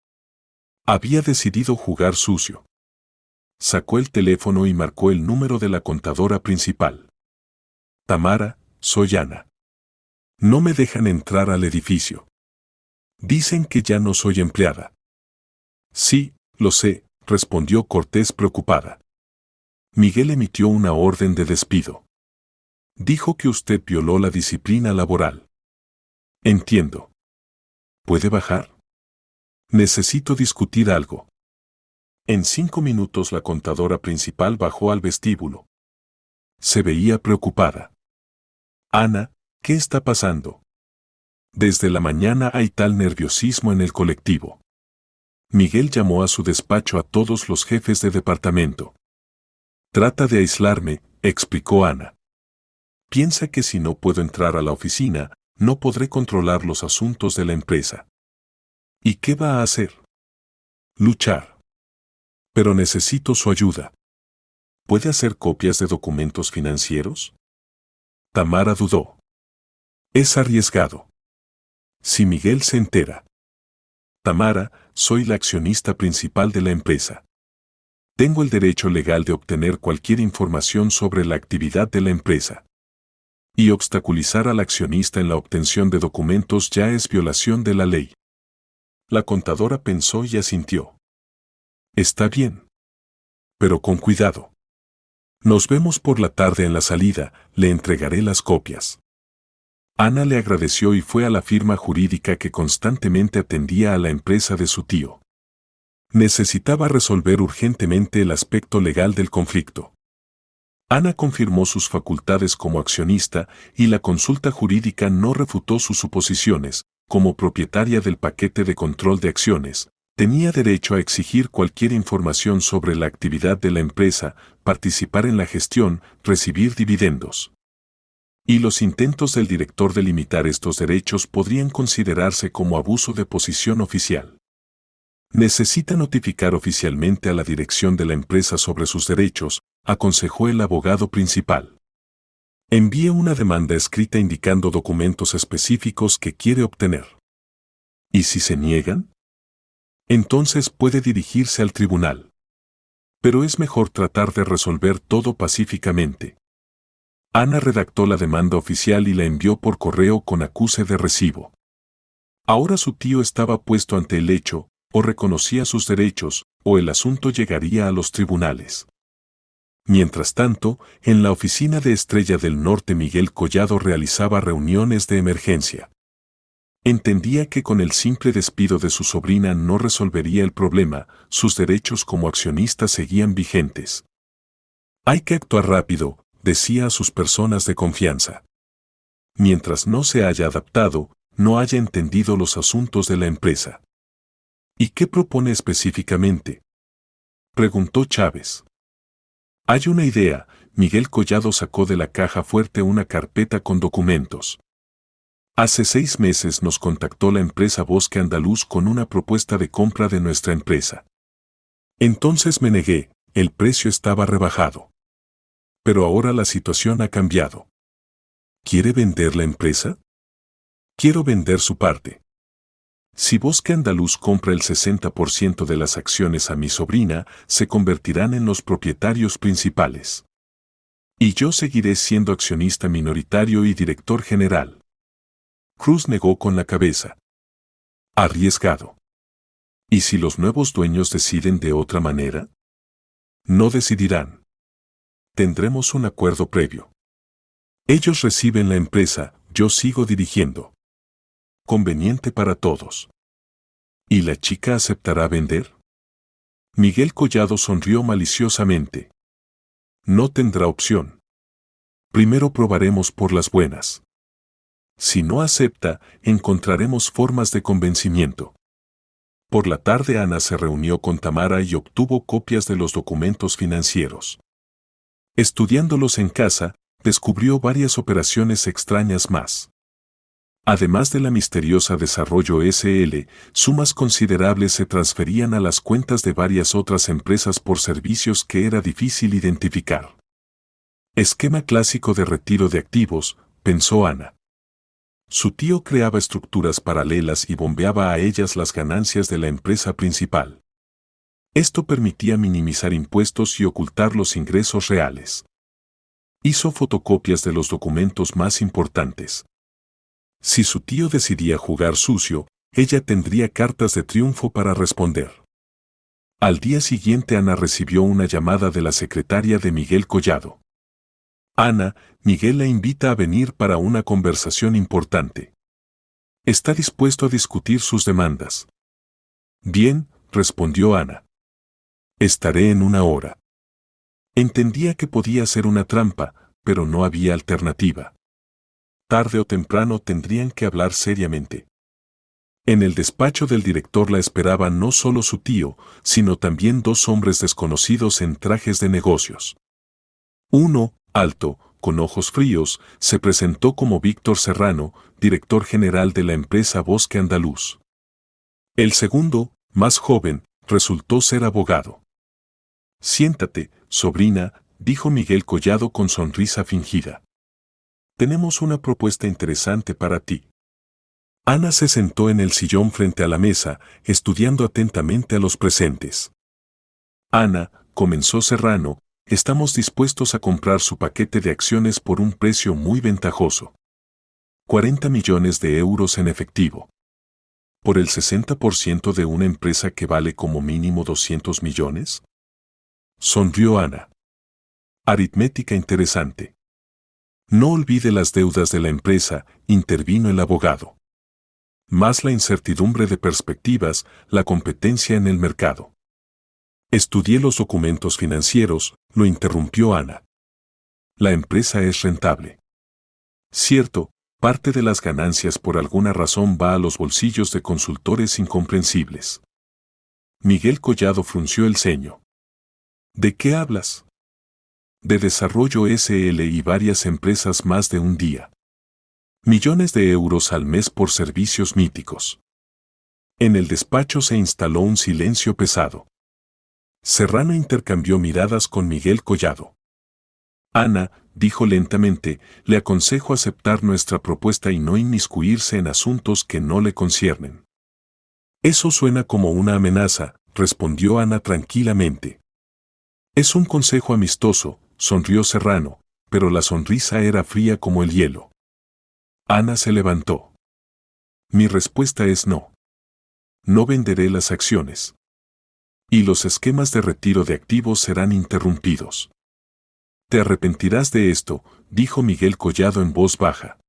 Había decidido jugar sucio. Sacó el teléfono y marcó el número de la contadora principal. Tamara, soy Ana. No me dejan entrar al edificio. Dicen que ya no soy empleada. Sí, lo sé, respondió Cortés preocupada. Miguel emitió una orden de despido. Dijo que usted violó la disciplina laboral. Entiendo. ¿Puede bajar? Necesito discutir algo. En 5 minutos la contadora principal bajó al vestíbulo. Se veía preocupada. Ana, ¿qué está pasando? Desde la mañana hay tal nerviosismo en el colectivo. Miguel llamó a su despacho a todos los jefes de departamento. Trata de aislarme, explicó Ana. Piensa que si no puedo entrar a la oficina, no podré controlar los asuntos de la empresa. ¿Y qué va a hacer? Luchar. Pero necesito su ayuda. ¿Puede hacer copias de documentos financieros? Tamara dudó. Es arriesgado. Si Miguel se entera. Tamara, soy la accionista principal de la empresa. Tengo el derecho legal de obtener cualquier información sobre la actividad de la empresa. Y obstaculizar al accionista en la obtención de documentos ya es violación de la ley. La contadora pensó y asintió. Está bien. Pero con cuidado. Nos vemos por la tarde en la salida, le entregaré las copias. Ana le agradeció y fue a la firma jurídica que constantemente atendía a la empresa de su tío. Necesitaba resolver urgentemente el aspecto legal del conflicto. Ana confirmó sus facultades como accionista y la consulta jurídica no refutó sus suposiciones. Como propietaria del paquete de control de acciones, tenía derecho a exigir cualquier información sobre la actividad de la empresa, participar en la gestión, recibir dividendos. Y los intentos del director de limitar estos derechos podrían considerarse como abuso de posición oficial. Necesita notificar oficialmente a la dirección de la empresa sobre sus derechos, aconsejó el abogado principal. Envíe una demanda escrita indicando documentos específicos que quiere obtener. ¿Y si se niegan? Entonces puede dirigirse al tribunal. Pero es mejor tratar de resolver todo pacíficamente. Ana redactó la demanda oficial y la envió por correo con acuse de recibo. Ahora su tío estaba puesto ante el hecho, o reconocía sus derechos, o el asunto llegaría a los tribunales. Mientras tanto, en la oficina de Estrella del Norte Miguel Collado realizaba reuniones de emergencia. Entendía que con el simple despido de su sobrina no resolvería el problema, sus derechos como accionista seguían vigentes. Hay que actuar rápido, decía a sus personas de confianza. Mientras no se haya adaptado, no haya entendido los asuntos de la empresa. ¿Y qué propone específicamente?, preguntó Chávez. Hay una idea. Miguel Collado sacó de la caja fuerte una carpeta con documentos. Hace 6 meses nos contactó la empresa Bosque Andaluz con una propuesta de compra de nuestra empresa. Entonces me negué, el precio estaba rebajado. Pero ahora la situación ha cambiado. ¿Quiere vender la empresa? Quiero vender su parte. Si Bosque Andaluz compra el 60% de las acciones a mi sobrina, se convertirán en los propietarios principales. Y yo seguiré siendo accionista minoritario y director general. Cruz negó con la cabeza. Arriesgado. ¿Y si los nuevos dueños deciden de otra manera? No decidirán. Tendremos un acuerdo previo. Ellos reciben la empresa, yo sigo dirigiendo. Conveniente para todos. ¿Y la chica aceptará vender? Miguel Collado sonrió maliciosamente. No tendrá opción. Primero probaremos por las buenas. Si no acepta, encontraremos formas de convencimiento. Por la tarde Ana se reunió con Tamara y obtuvo copias de los documentos financieros. Estudiándolos en casa, descubrió varias operaciones extrañas más. Además de la misteriosa Desarrollo SL, sumas considerables se transferían a las cuentas de varias otras empresas por servicios que era difícil identificar. Esquema clásico de retiro de activos, pensó Ana. Su tío creaba estructuras paralelas y bombeaba a ellas las ganancias de la empresa principal. Esto permitía minimizar impuestos y ocultar los ingresos reales. Hizo fotocopias de los documentos más importantes. Si su tío decidía jugar sucio, ella tendría cartas de triunfo para responder. Al día siguiente Ana recibió una llamada de la secretaria de Miguel Collado. Ana, Miguel la invita a venir para una conversación importante. Está dispuesto a discutir sus demandas. Bien, respondió Ana. Estaré en 1 hora. Entendía que podía ser una trampa, pero no había alternativa. Tarde o temprano tendrían que hablar seriamente. En el despacho del director la esperaba no solo su tío, sino también 2 hombres desconocidos en trajes de negocios. Uno, alto, con ojos fríos, se presentó como Víctor Serrano, director general de la empresa Bosque Andaluz. El segundo, más joven, resultó ser abogado. Siéntate, sobrina, dijo Miguel Collado con sonrisa fingida. Tenemos una propuesta interesante para ti. Ana se sentó en el sillón frente a la mesa, estudiando atentamente a los presentes. Ana, comenzó Serrano, estamos dispuestos a comprar su paquete de acciones por un precio muy ventajoso. 40 millones de euros en efectivo. ¿Por el 60% de una empresa que vale como mínimo 200 millones? Sonrió Ana. Aritmética interesante. No olvide las deudas de la empresa, intervino el abogado. Más la incertidumbre de perspectivas, la competencia en el mercado. Estudié los documentos financieros, lo interrumpió Ana. La empresa es rentable. Cierto, parte de las ganancias por alguna razón va a los bolsillos de consultores incomprensibles. Miguel Collado frunció el ceño. ¿De qué hablas? De Desarrollo SL y varias empresas más de un día. Millones de euros al mes por servicios míticos. En el despacho se instaló un silencio pesado. Serrano intercambió miradas con Miguel Collado. Ana, dijo lentamente, le aconsejo aceptar nuestra propuesta y no inmiscuirse en asuntos que no le conciernen. Eso suena como una amenaza, respondió Ana tranquilamente. Es un consejo amistoso, sonrió Serrano, pero la sonrisa era fría como el hielo. Ana se levantó. Mi respuesta es no. No venderé las acciones. Y los esquemas de retiro de activos serán interrumpidos. Te arrepentirás de esto, dijo Miguel Collado en voz baja.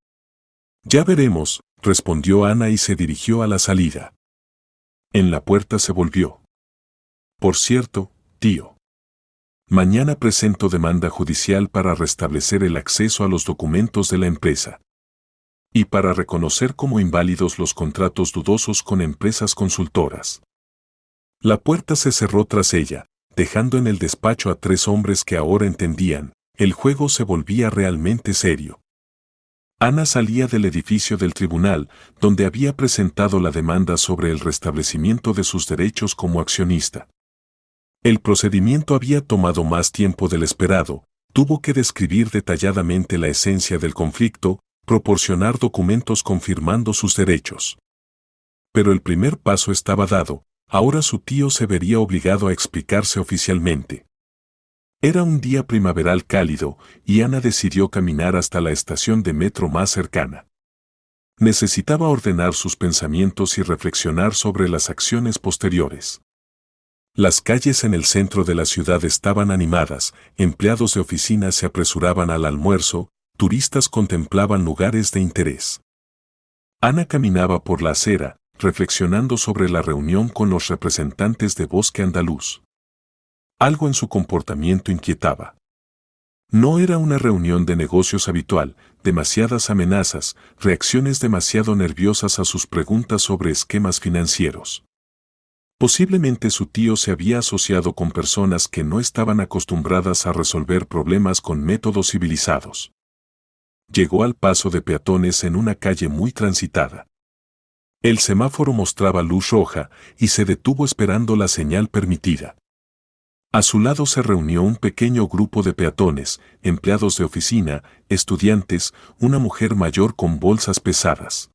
Ya veremos, respondió Ana y se dirigió a la salida. En la puerta se volvió. Por cierto, tío. Mañana presento demanda judicial para restablecer el acceso a los documentos de la empresa. Y para reconocer como inválidos los contratos dudosos con empresas consultoras. La puerta se cerró tras ella, dejando en el despacho a 3 hombres que ahora entendían, el juego se volvía realmente serio. Ana salía del edificio del tribunal, donde había presentado la demanda sobre el restablecimiento de sus derechos como accionista. El procedimiento había tomado más tiempo del esperado, tuvo que describir detalladamente la esencia del conflicto, proporcionar documentos confirmando sus derechos. Pero el primer paso estaba dado, ahora su tío se vería obligado a explicarse oficialmente. Era un día primaveral cálido, y Ana decidió caminar hasta la estación de metro más cercana. Necesitaba ordenar sus pensamientos y reflexionar sobre las acciones posteriores. Las calles en el centro de la ciudad estaban animadas, empleados de oficina se apresuraban al almuerzo, turistas contemplaban lugares de interés. Ana caminaba por la acera, reflexionando sobre la reunión con los representantes de Bosque Andaluz. Algo en su comportamiento inquietaba. No era una reunión de negocios habitual, demasiadas amenazas, reacciones demasiado nerviosas a sus preguntas sobre esquemas financieros. Posiblemente su tío se había asociado con personas que no estaban acostumbradas a resolver problemas con métodos civilizados. Llegó al paso de peatones en una calle muy transitada. El semáforo mostraba luz roja y se detuvo esperando la señal permitida. A su lado se reunió un pequeño grupo de peatones, empleados de oficina, estudiantes, una mujer mayor con bolsas pesadas.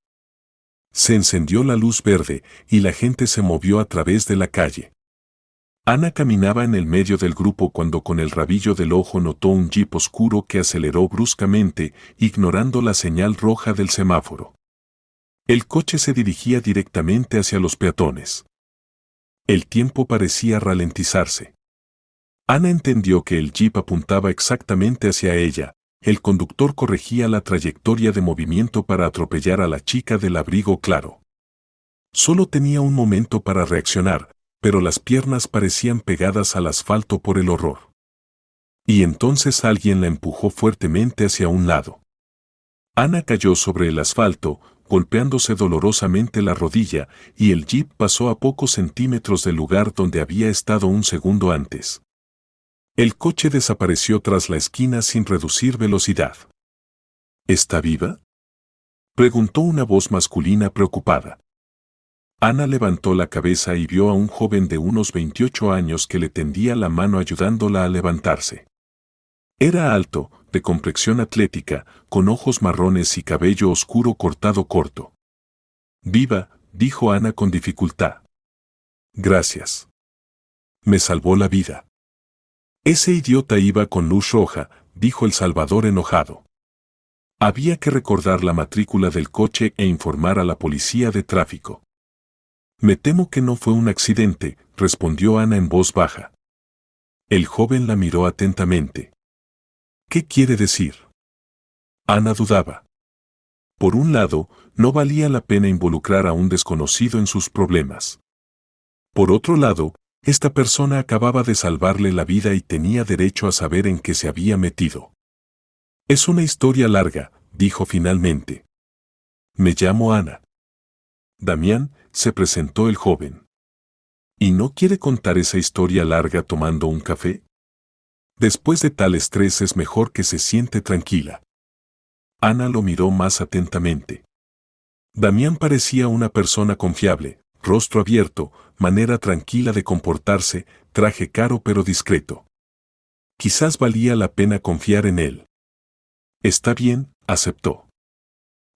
Se encendió la luz verde y la gente se movió a través de la calle. Ana caminaba en el medio del grupo cuando con el rabillo del ojo notó un jeep oscuro que aceleró bruscamente, ignorando la señal roja del semáforo. El coche se dirigía directamente hacia los peatones. El tiempo parecía ralentizarse. Ana entendió que el jeep apuntaba exactamente hacia ella. El conductor corregía la trayectoria de movimiento para atropellar a la chica del abrigo claro. Solo tenía un momento para reaccionar, pero las piernas parecían pegadas al asfalto por el horror. Y entonces alguien la empujó fuertemente hacia un lado. Ana cayó sobre el asfalto, golpeándose dolorosamente la rodilla, y el jeep pasó a pocos centímetros del lugar donde había estado un segundo antes. El coche desapareció tras la esquina sin reducir velocidad. ¿Está viva?, preguntó una voz masculina preocupada. Ana levantó la cabeza y vio a un joven de unos 28 años que le tendía la mano ayudándola a levantarse. Era alto, de complexión atlética, con ojos marrones y cabello oscuro cortado corto. «Viva», dijo Ana con dificultad. «Gracias. Me salvó la vida». «Ese idiota iba con luz roja», dijo el Salvador enojado. Había que recordar la matrícula del coche e informar a la policía de tráfico. «Me temo que no fue un accidente», respondió Ana en voz baja. El joven la miró atentamente. «¿Qué quiere decir?». Ana dudaba. Por un lado, no valía la pena involucrar a un desconocido en sus problemas. Por otro lado, esta persona acababa de salvarle la vida y tenía derecho a saber en qué se había metido. «Es una historia larga», dijo finalmente. «Me llamo Ana». «Damián», se presentó el joven. «¿Y no quiere contar esa historia larga tomando un café? Después de tal estrés es mejor que se siente tranquila». Ana lo miró más atentamente. Damián parecía una persona confiable, rostro abierto, manera tranquila de comportarse, traje caro pero discreto. Quizás valía la pena confiar en él. Está bien, aceptó.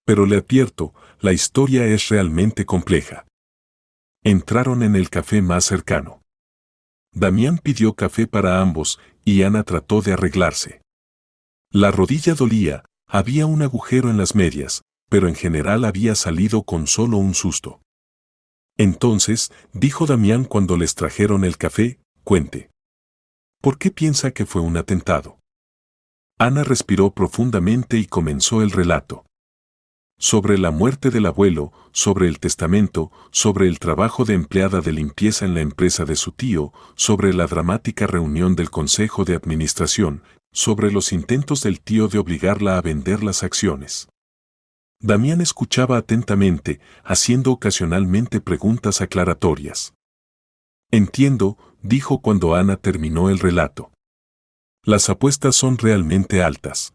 Pero le advierto, la historia es realmente compleja. Entraron en el café más cercano. Damián pidió café para ambos y Ana trató de arreglarse. La rodilla dolía, había un agujero en las medias, pero en general había salido con solo un susto. Entonces, dijo Damián cuando les trajeron el café, cuente. ¿Por qué piensa que fue un atentado? Ana respiró profundamente y comenzó el relato. Sobre la muerte del abuelo, sobre el testamento, sobre el trabajo de empleada de limpieza en la empresa de su tío, sobre la dramática reunión del consejo de administración, sobre los intentos del tío de obligarla a vender las acciones. Damián escuchaba atentamente, haciendo ocasionalmente preguntas aclaratorias. Entiendo, dijo cuando Ana terminó el relato. Las apuestas son realmente altas.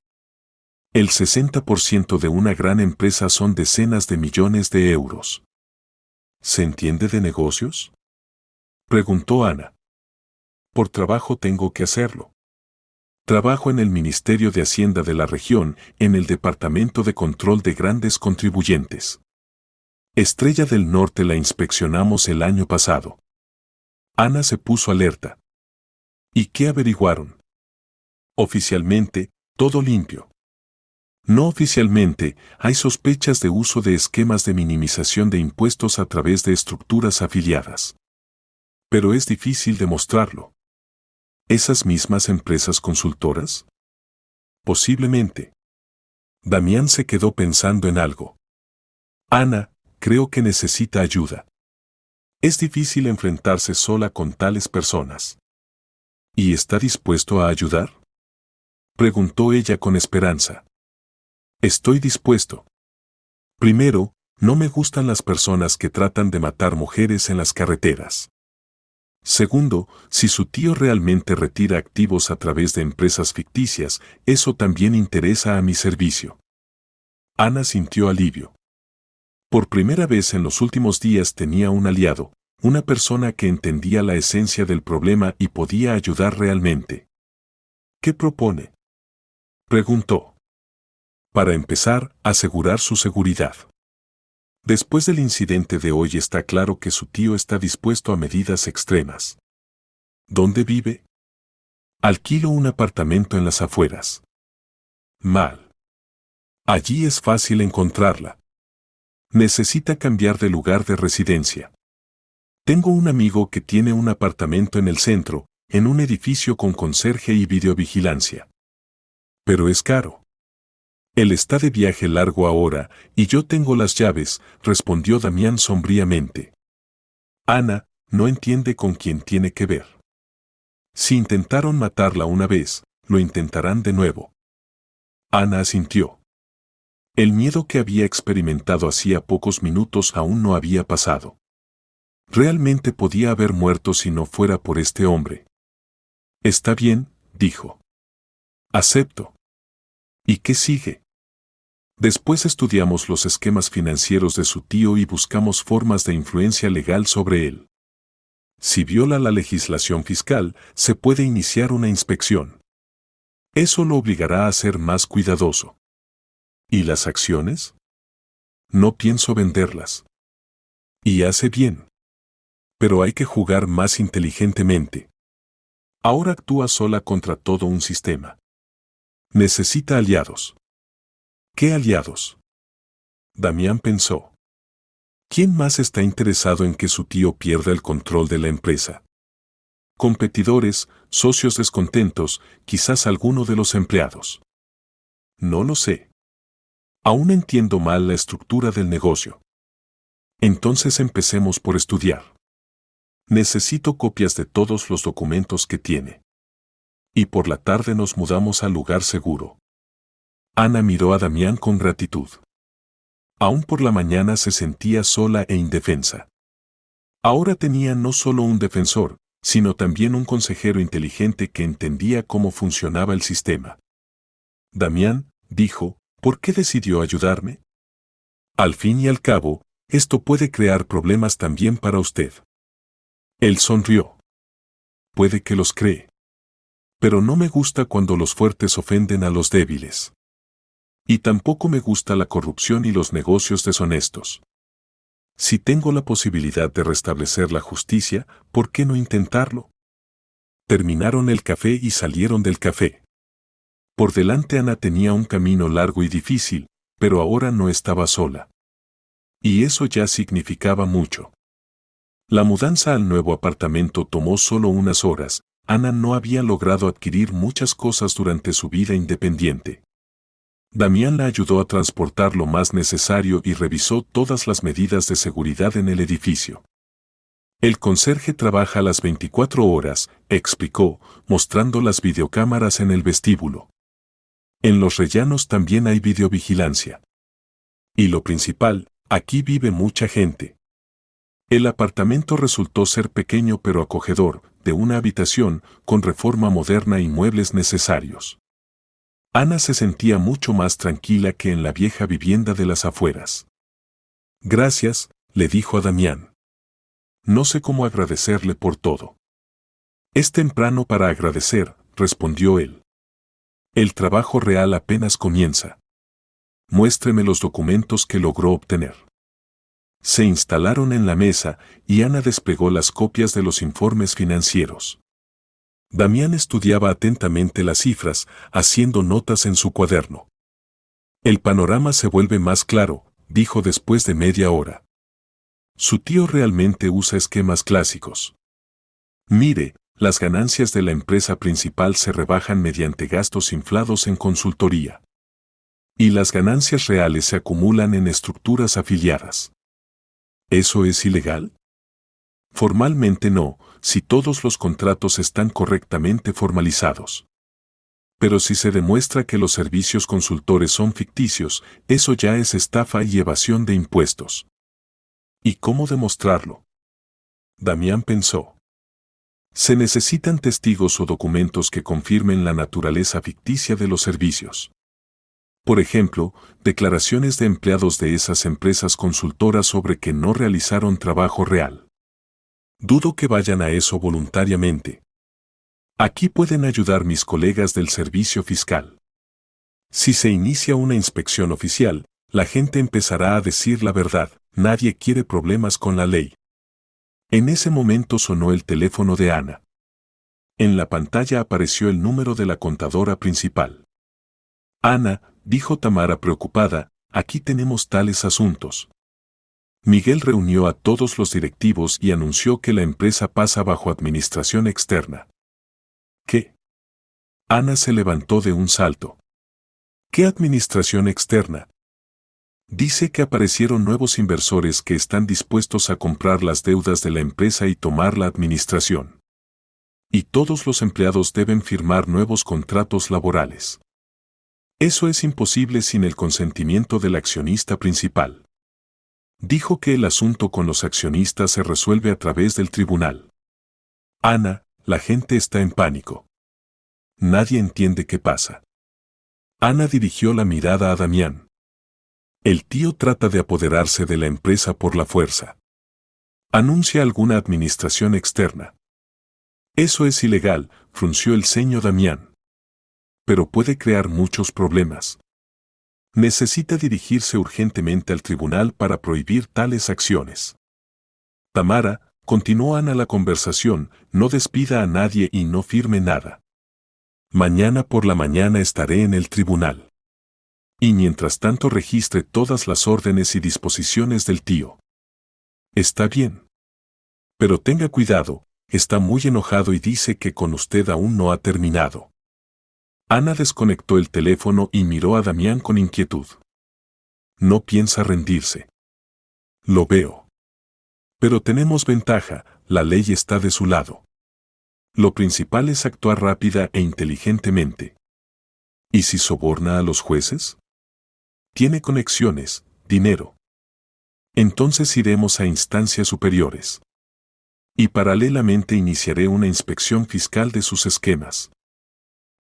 El 60% de una gran empresa son decenas de millones de euros. ¿Se entiende de negocios? Preguntó Ana. Por trabajo tengo que hacerlo. Trabajo en el Ministerio de Hacienda de la región, en el Departamento de Control de Grandes Contribuyentes. Estrella del Norte la inspeccionamos el año pasado. Ana se puso alerta. ¿Y qué averiguaron? Oficialmente, todo limpio. No oficialmente, hay sospechas de uso de esquemas de minimización de impuestos a través de estructuras afiliadas. Pero es difícil demostrarlo. ¿Esas mismas empresas consultoras? Posiblemente. Damián se quedó pensando en algo. Ana, creo que necesita ayuda. Es difícil enfrentarse sola con tales personas. ¿Y está dispuesto a ayudar? Preguntó ella con esperanza. Estoy dispuesto. Primero, no me gustan las personas que tratan de matar mujeres en las carreteras. Segundo, si su tío realmente retira activos a través de empresas ficticias, eso también interesa a mi servicio. Ana sintió alivio. Por primera vez en los últimos días tenía un aliado, una persona que entendía la esencia del problema y podía ayudar realmente. ¿Qué propone? Preguntó. Para empezar, asegurar su seguridad. Después del incidente de hoy está claro que su tío está dispuesto a medidas extremas. ¿Dónde vive? Alquilo un apartamento en las afueras. Mal. Allí es fácil encontrarla. Necesita cambiar de lugar de residencia. Tengo un amigo que tiene un apartamento en el centro, en un edificio con conserje y videovigilancia. Pero es caro. Él está de viaje largo ahora, y yo tengo las llaves, respondió Damián sombríamente. Ana, no entiende con quién tiene que ver. Si intentaron matarla una vez, lo intentarán de nuevo. Ana asintió. El miedo que había experimentado hacía pocos minutos aún no había pasado. Realmente podía haber muerto si no fuera por este hombre. Está bien, dijo. Acepto. ¿Y qué sigue? Después estudiamos los esquemas financieros de su tío y buscamos formas de influencia legal sobre él. Si viola la legislación fiscal, se puede iniciar una inspección. Eso lo obligará a ser más cuidadoso. ¿Y las acciones? No pienso venderlas. Y hace bien. Pero hay que jugar más inteligentemente. Ahora actúa sola contra todo un sistema. Necesita aliados. ¿Qué aliados? Damián pensó. ¿Quién más está interesado en que su tío pierda el control de la empresa? Competidores, socios descontentos, quizás alguno de los empleados. No lo sé. Aún entiendo mal la estructura del negocio. Entonces empecemos por estudiar. Necesito copias de todos los documentos que tiene. Y por la tarde nos mudamos al lugar seguro. Ana miró a Damián con gratitud. Aún por la mañana se sentía sola e indefensa. Ahora tenía no solo un defensor, sino también un consejero inteligente que entendía cómo funcionaba el sistema. Damián, dijo, ¿por qué decidió ayudarme? Al fin y al cabo, Esto puede crear problemas también para usted. Él sonrió. Puede que los cree. Pero no me gusta cuando los fuertes ofenden a los débiles. Y tampoco me gusta la corrupción y los negocios deshonestos. Si tengo la posibilidad de restablecer la justicia, ¿por qué no intentarlo? Terminaron el café y salieron del café. Por delante Ana tenía un camino largo y difícil, pero ahora no estaba sola. Y eso ya significaba mucho. La mudanza al nuevo apartamento tomó solo unas horas. Ana no había logrado adquirir muchas cosas durante su vida independiente. Damián la ayudó a transportar lo más necesario y revisó todas las medidas de seguridad en el edificio. El conserje trabaja las 24 horas, explicó, mostrando las videocámaras en el vestíbulo. En Los Rellanos también hay videovigilancia. Y lo principal, aquí vive mucha gente. El apartamento resultó ser pequeño pero acogedor, de una habitación, con reforma moderna y muebles necesarios. Ana se sentía mucho más tranquila que en la vieja vivienda de las afueras. Gracias, le dijo a Damián. No sé cómo agradecerle por todo. Es temprano para agradecer, respondió él. El trabajo real apenas comienza. Muéstreme los documentos que logró obtener. Se instalaron en la mesa y Ana desplegó las copias de los informes financieros. Damián estudiaba atentamente las cifras, haciendo notas en su cuaderno. El panorama se vuelve más claro, dijo después de media hora. Su tío realmente usa esquemas clásicos. Mire, las ganancias de la empresa principal se rebajan mediante gastos inflados en consultoría. Y las ganancias reales se acumulan en estructuras afiliadas. ¿Eso es ilegal? Formalmente no, si todos los contratos están correctamente formalizados. Pero si se demuestra que los servicios consultores son ficticios, eso ya es estafa y evasión de impuestos. ¿Y cómo demostrarlo? Damián pensó. Se necesitan testigos o documentos que confirmen la naturaleza ficticia de los servicios. Por ejemplo, declaraciones de empleados de esas empresas consultoras sobre que no realizaron trabajo real. Dudo que vayan a eso voluntariamente. Aquí pueden ayudar mis colegas del servicio fiscal. Si se inicia una inspección oficial, la gente empezará a decir la verdad, nadie quiere problemas con la ley. En ese momento sonó el teléfono de Ana. En la pantalla apareció el número de la contadora principal. Ana, dijo Tamara preocupada, aquí tenemos tales asuntos. Miguel reunió a todos los directivos y anunció que la empresa pasa bajo administración externa. ¿Qué? Ana se levantó de un salto. ¿Qué administración externa? Dice que aparecieron nuevos inversores que están dispuestos a comprar las deudas de la empresa y tomar la administración. Y todos los empleados deben firmar nuevos contratos laborales. Eso es imposible sin el consentimiento del accionista principal. Dijo que el asunto con los accionistas se resuelve a través del tribunal. Ana, la gente está en pánico. Nadie entiende qué pasa. Ana dirigió la mirada a Damián. El tío trata de apoderarse de la empresa por la fuerza. Anuncia alguna administración externa. Eso es ilegal, frunció el ceño Damián. Pero puede crear muchos problemas. Necesita dirigirse urgentemente al tribunal para prohibir tales acciones. Tamara, continuó Ana la conversación, no despida a nadie y no firme nada. Mañana por la mañana estaré en el tribunal. Y mientras tanto registre todas las órdenes y disposiciones del tío. Está bien. Pero tenga cuidado, está muy enojado y dice que con usted aún no ha terminado. Ana desconectó el teléfono y miró a Damián con inquietud. No piensa rendirse. Lo veo. Pero tenemos ventaja, la ley está de su lado. Lo principal es actuar rápida e inteligentemente. ¿Y si soborna a los jueces? Tiene conexiones, dinero. Entonces iremos a instancias superiores. Y paralelamente iniciaré una inspección fiscal de sus esquemas.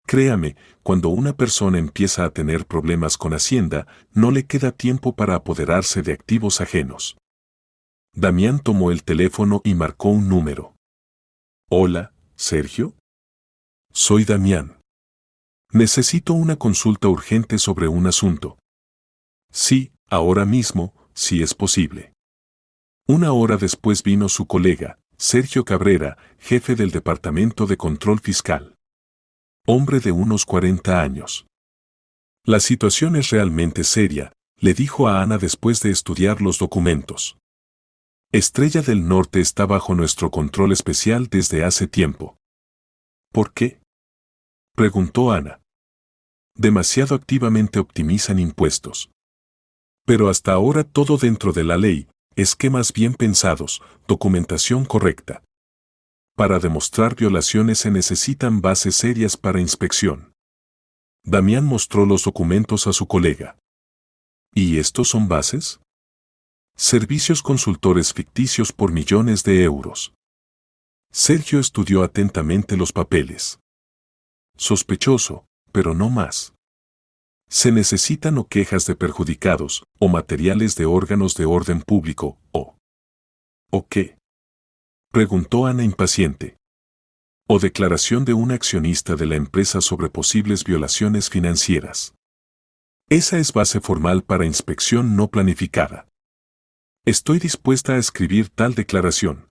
Créame, cuando una persona empieza a tener problemas con Hacienda, no le queda tiempo para apoderarse de activos ajenos. Damián tomó el teléfono y marcó un número. Hola, Sergio. Soy Damián. Necesito una consulta urgente sobre un asunto. Sí, ahora mismo, si es posible. Una hora después vino su colega, Sergio Cabrera, jefe del Departamento de Control Fiscal. Hombre de unos 40 años. La situación es realmente seria, le dijo a Ana después de estudiar los documentos. Estrella del Norte está bajo nuestro control especial desde hace tiempo. ¿Por qué?, preguntó Ana. Demasiado activamente optimizan impuestos. Pero hasta ahora todo dentro de la ley, esquemas bien pensados, documentación correcta. Para demostrar violaciones se necesitan bases serias para inspección. Damián mostró los documentos a su colega. ¿Y estos son bases? Servicios consultores ficticios por millones de euros. Sergio estudió atentamente los papeles. Sospechoso, pero no más. Se necesitan o quejas de perjudicados, o materiales de órganos de orden público, ¿O qué?, preguntó Ana impaciente. O declaración de un accionista de la empresa sobre posibles violaciones financieras. Esa es base formal para inspección no planificada. Estoy dispuesta a escribir tal declaración.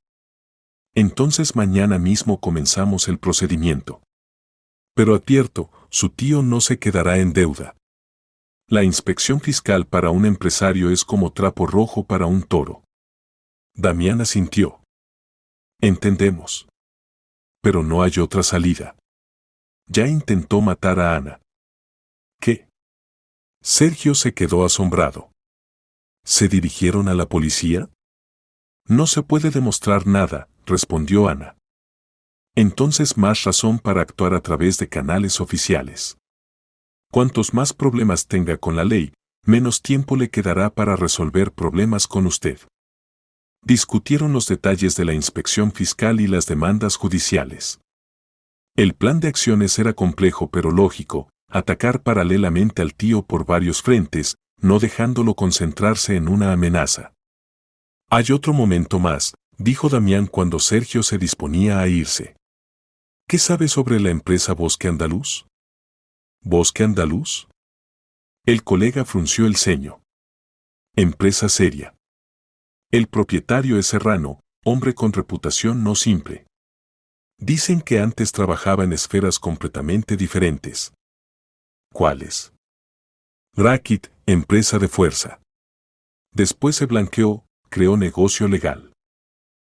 Entonces mañana mismo comenzamos el procedimiento. Pero advierto, su tío no se quedará en deuda. La inspección fiscal para un empresario es como trapo rojo para un toro. Damián asintió. Entendemos. Pero no hay otra salida. Ya intentó matar a Ana. ¿Qué? Sergio se quedó asombrado. ¿Se dirigieron a la policía? No se puede demostrar nada, respondió Ana. Entonces más razón para actuar a través de canales oficiales. Cuantos más problemas tenga con la ley, menos tiempo le quedará para resolver problemas con usted. Discutieron los detalles de la inspección fiscal y las demandas judiciales. El plan de acciones era complejo pero lógico, atacar paralelamente al tío por varios frentes, no dejándolo concentrarse en una amenaza. Hay otro momento más, dijo Damián cuando Sergio se disponía a irse. ¿Qué sabe sobre la empresa Bosque Andaluz? ¿Bosque Andaluz? El colega frunció el ceño. Empresa seria. El propietario es serrano, hombre con reputación no simple. Dicen que antes trabajaba en esferas completamente diferentes. ¿Cuáles? Racket, empresa de fuerza. Después se blanqueó, creó negocio legal.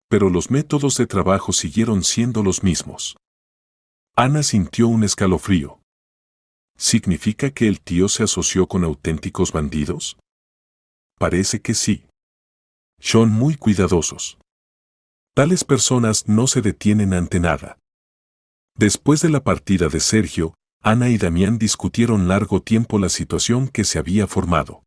Pero los métodos de trabajo siguieron siendo los mismos. Ana sintió un escalofrío. ¿Significa que el tío se asoció con auténticos bandidos? Parece que sí. Son muy cuidadosos. Tales personas no se detienen ante nada. Después de la partida de Sergio, Ana y Damián discutieron largo tiempo la situación que se había formado.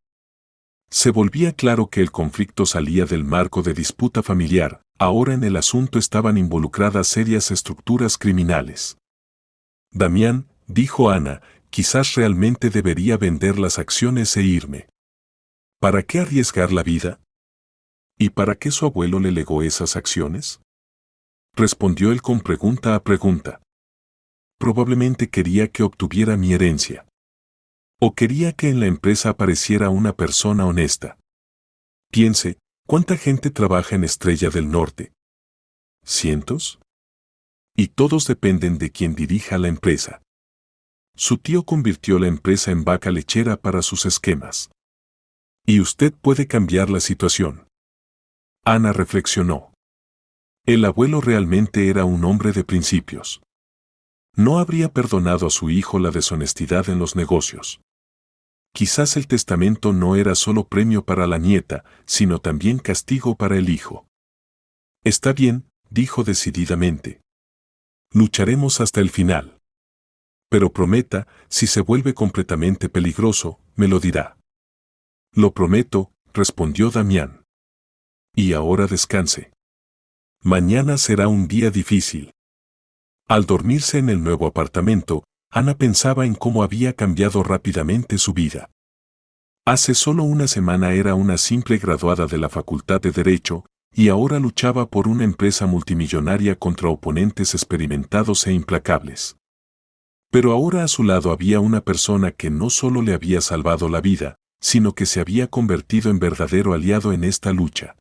Se volvía claro que el conflicto salía del marco de disputa familiar, ahora en el asunto estaban involucradas serias estructuras criminales. Damián, dijo Ana, quizás realmente debería vender las acciones e irme. ¿Para qué arriesgar la vida? ¿Y para qué su abuelo le legó esas acciones? Respondió él con pregunta a pregunta. Probablemente quería que obtuviera mi herencia. O quería que en la empresa apareciera una persona honesta. Piense, ¿cuánta gente trabaja en Estrella del Norte? ¿Cientos? Y todos dependen de quien dirija la empresa. Su tío convirtió la empresa en vaca lechera para sus esquemas. Y usted puede cambiar la situación. Ana reflexionó. El abuelo realmente era un hombre de principios. No habría perdonado a su hijo la deshonestidad en los negocios. Quizás el testamento no era solo premio para la nieta, sino también castigo para el hijo. Está bien, dijo decididamente. Lucharemos hasta el final. Pero prometa, si se vuelve completamente peligroso, me lo dirá. Lo prometo, respondió Damián. Y ahora descanse. Mañana será un día difícil. Al dormirse en el nuevo apartamento, Ana pensaba en cómo había cambiado rápidamente su vida. Hace solo una semana era una simple graduada de la Facultad de Derecho, y ahora luchaba por una empresa multimillonaria contra oponentes experimentados e implacables. Pero ahora a su lado había una persona que no solo le había salvado la vida, sino que se había convertido en verdadero aliado en esta lucha.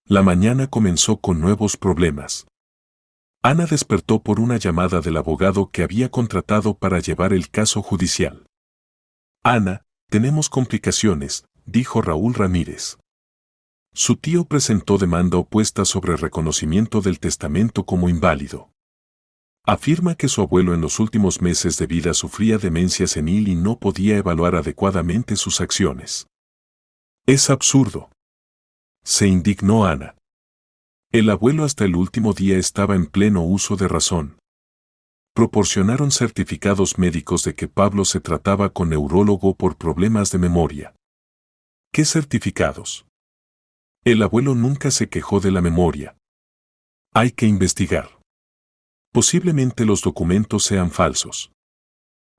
La mañana comenzó con nuevos problemas. Ana despertó por una llamada del abogado que había contratado para llevar el caso judicial. Ana, tenemos complicaciones, dijo Raúl Ramírez. Su tío presentó demanda opuesta sobre reconocimiento del testamento como inválido. Afirma que su abuelo en los últimos meses de vida sufría demencia senil y no podía evaluar adecuadamente sus acciones. Es absurdo. Se indignó Ana. El abuelo hasta el último día estaba en pleno uso de razón. Proporcionaron certificados médicos de que Pablo se trataba con neurólogo por problemas de memoria. ¿Qué certificados? El abuelo nunca se quejó de la memoria. Hay que investigar. Posiblemente los documentos sean falsos.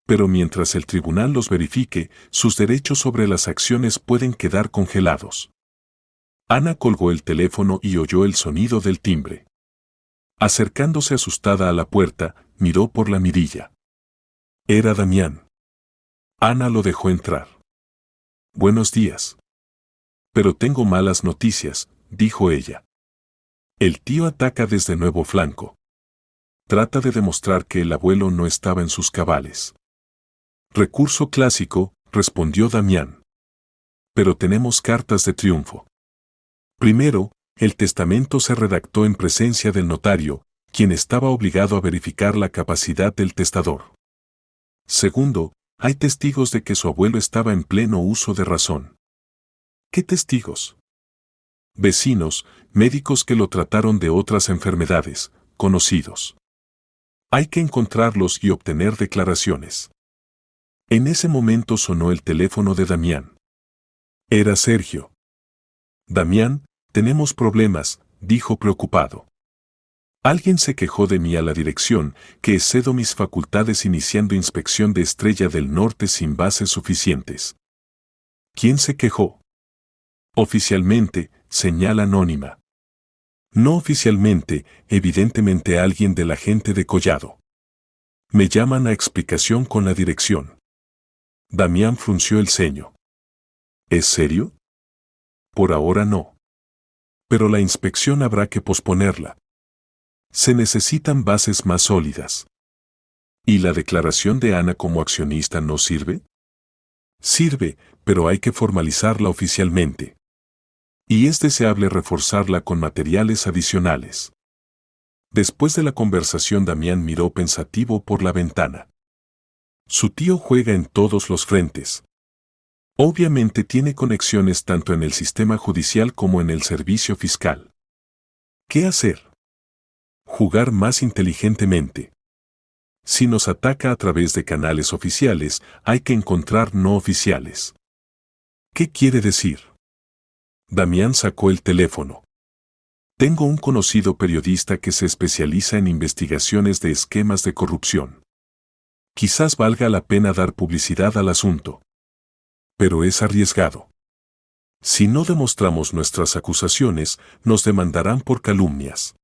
Pero mientras el tribunal los verifique, sus derechos sobre las acciones pueden quedar congelados. Ana colgó el teléfono y oyó el sonido del timbre. Acercándose asustada a la puerta, miró por la mirilla. Era Damián. Ana lo dejó entrar. Buenos días. Pero tengo malas noticias, dijo ella. El tío ataca desde nuevo flanco. Trata de demostrar que el abuelo no estaba en sus cabales. Recurso clásico, respondió Damián. Pero tenemos cartas de triunfo. Primero, el testamento se redactó en presencia del notario, quien estaba obligado a verificar la capacidad del testador. Segundo, hay testigos de que su abuelo estaba en pleno uso de razón. ¿Qué testigos? Vecinos, médicos que lo trataron de otras enfermedades, conocidos. Hay que encontrarlos y obtener declaraciones. En ese momento sonó el teléfono de Damián. Era Sergio. Damián, tenemos problemas, dijo preocupado. Alguien se quejó de mí a la dirección, que excedo mis facultades iniciando inspección de Estrella del Norte sin bases suficientes. ¿Quién se quejó? Oficialmente, señal anónima. No oficialmente, evidentemente alguien de la gente de Collado. Me llaman a explicación con la dirección. Damián frunció el ceño. ¿Es serio? Por ahora no. Pero la inspección habrá que posponerla. Se necesitan bases más sólidas. ¿Y la declaración de Ana como accionista no sirve? Sirve, pero hay que formalizarla oficialmente. Y es deseable reforzarla con materiales adicionales. Después de la conversación, Damián miró pensativo por la ventana. Su tío juega en todos los frentes. Obviamente tiene conexiones tanto en el sistema judicial como en el servicio fiscal. ¿Qué hacer? Jugar más inteligentemente. Si nos ataca a través de canales oficiales, hay que encontrar no oficiales. ¿Qué quiere decir? Damián sacó el teléfono. Tengo un conocido periodista que se especializa en investigaciones de esquemas de corrupción. Quizás valga la pena dar publicidad al asunto. Pero es arriesgado. Si no demostramos nuestras acusaciones, nos demandarán por calumnias.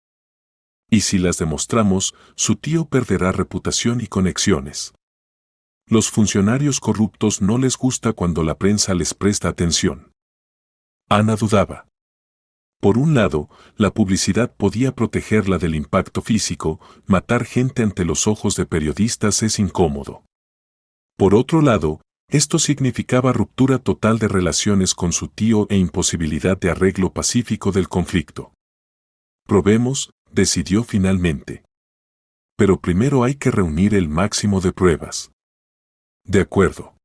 Y si las demostramos, su tío perderá reputación y conexiones. Los funcionarios corruptos no les gusta cuando la prensa les presta atención. Ana dudaba. Por un lado, la publicidad podía protegerla del impacto físico, matar gente ante los ojos de periodistas es incómodo. Por otro lado, esto significaba ruptura total de relaciones con su tío e imposibilidad de arreglo pacífico del conflicto. Probemos, decidió finalmente. Pero primero hay que reunir el máximo de pruebas. De acuerdo.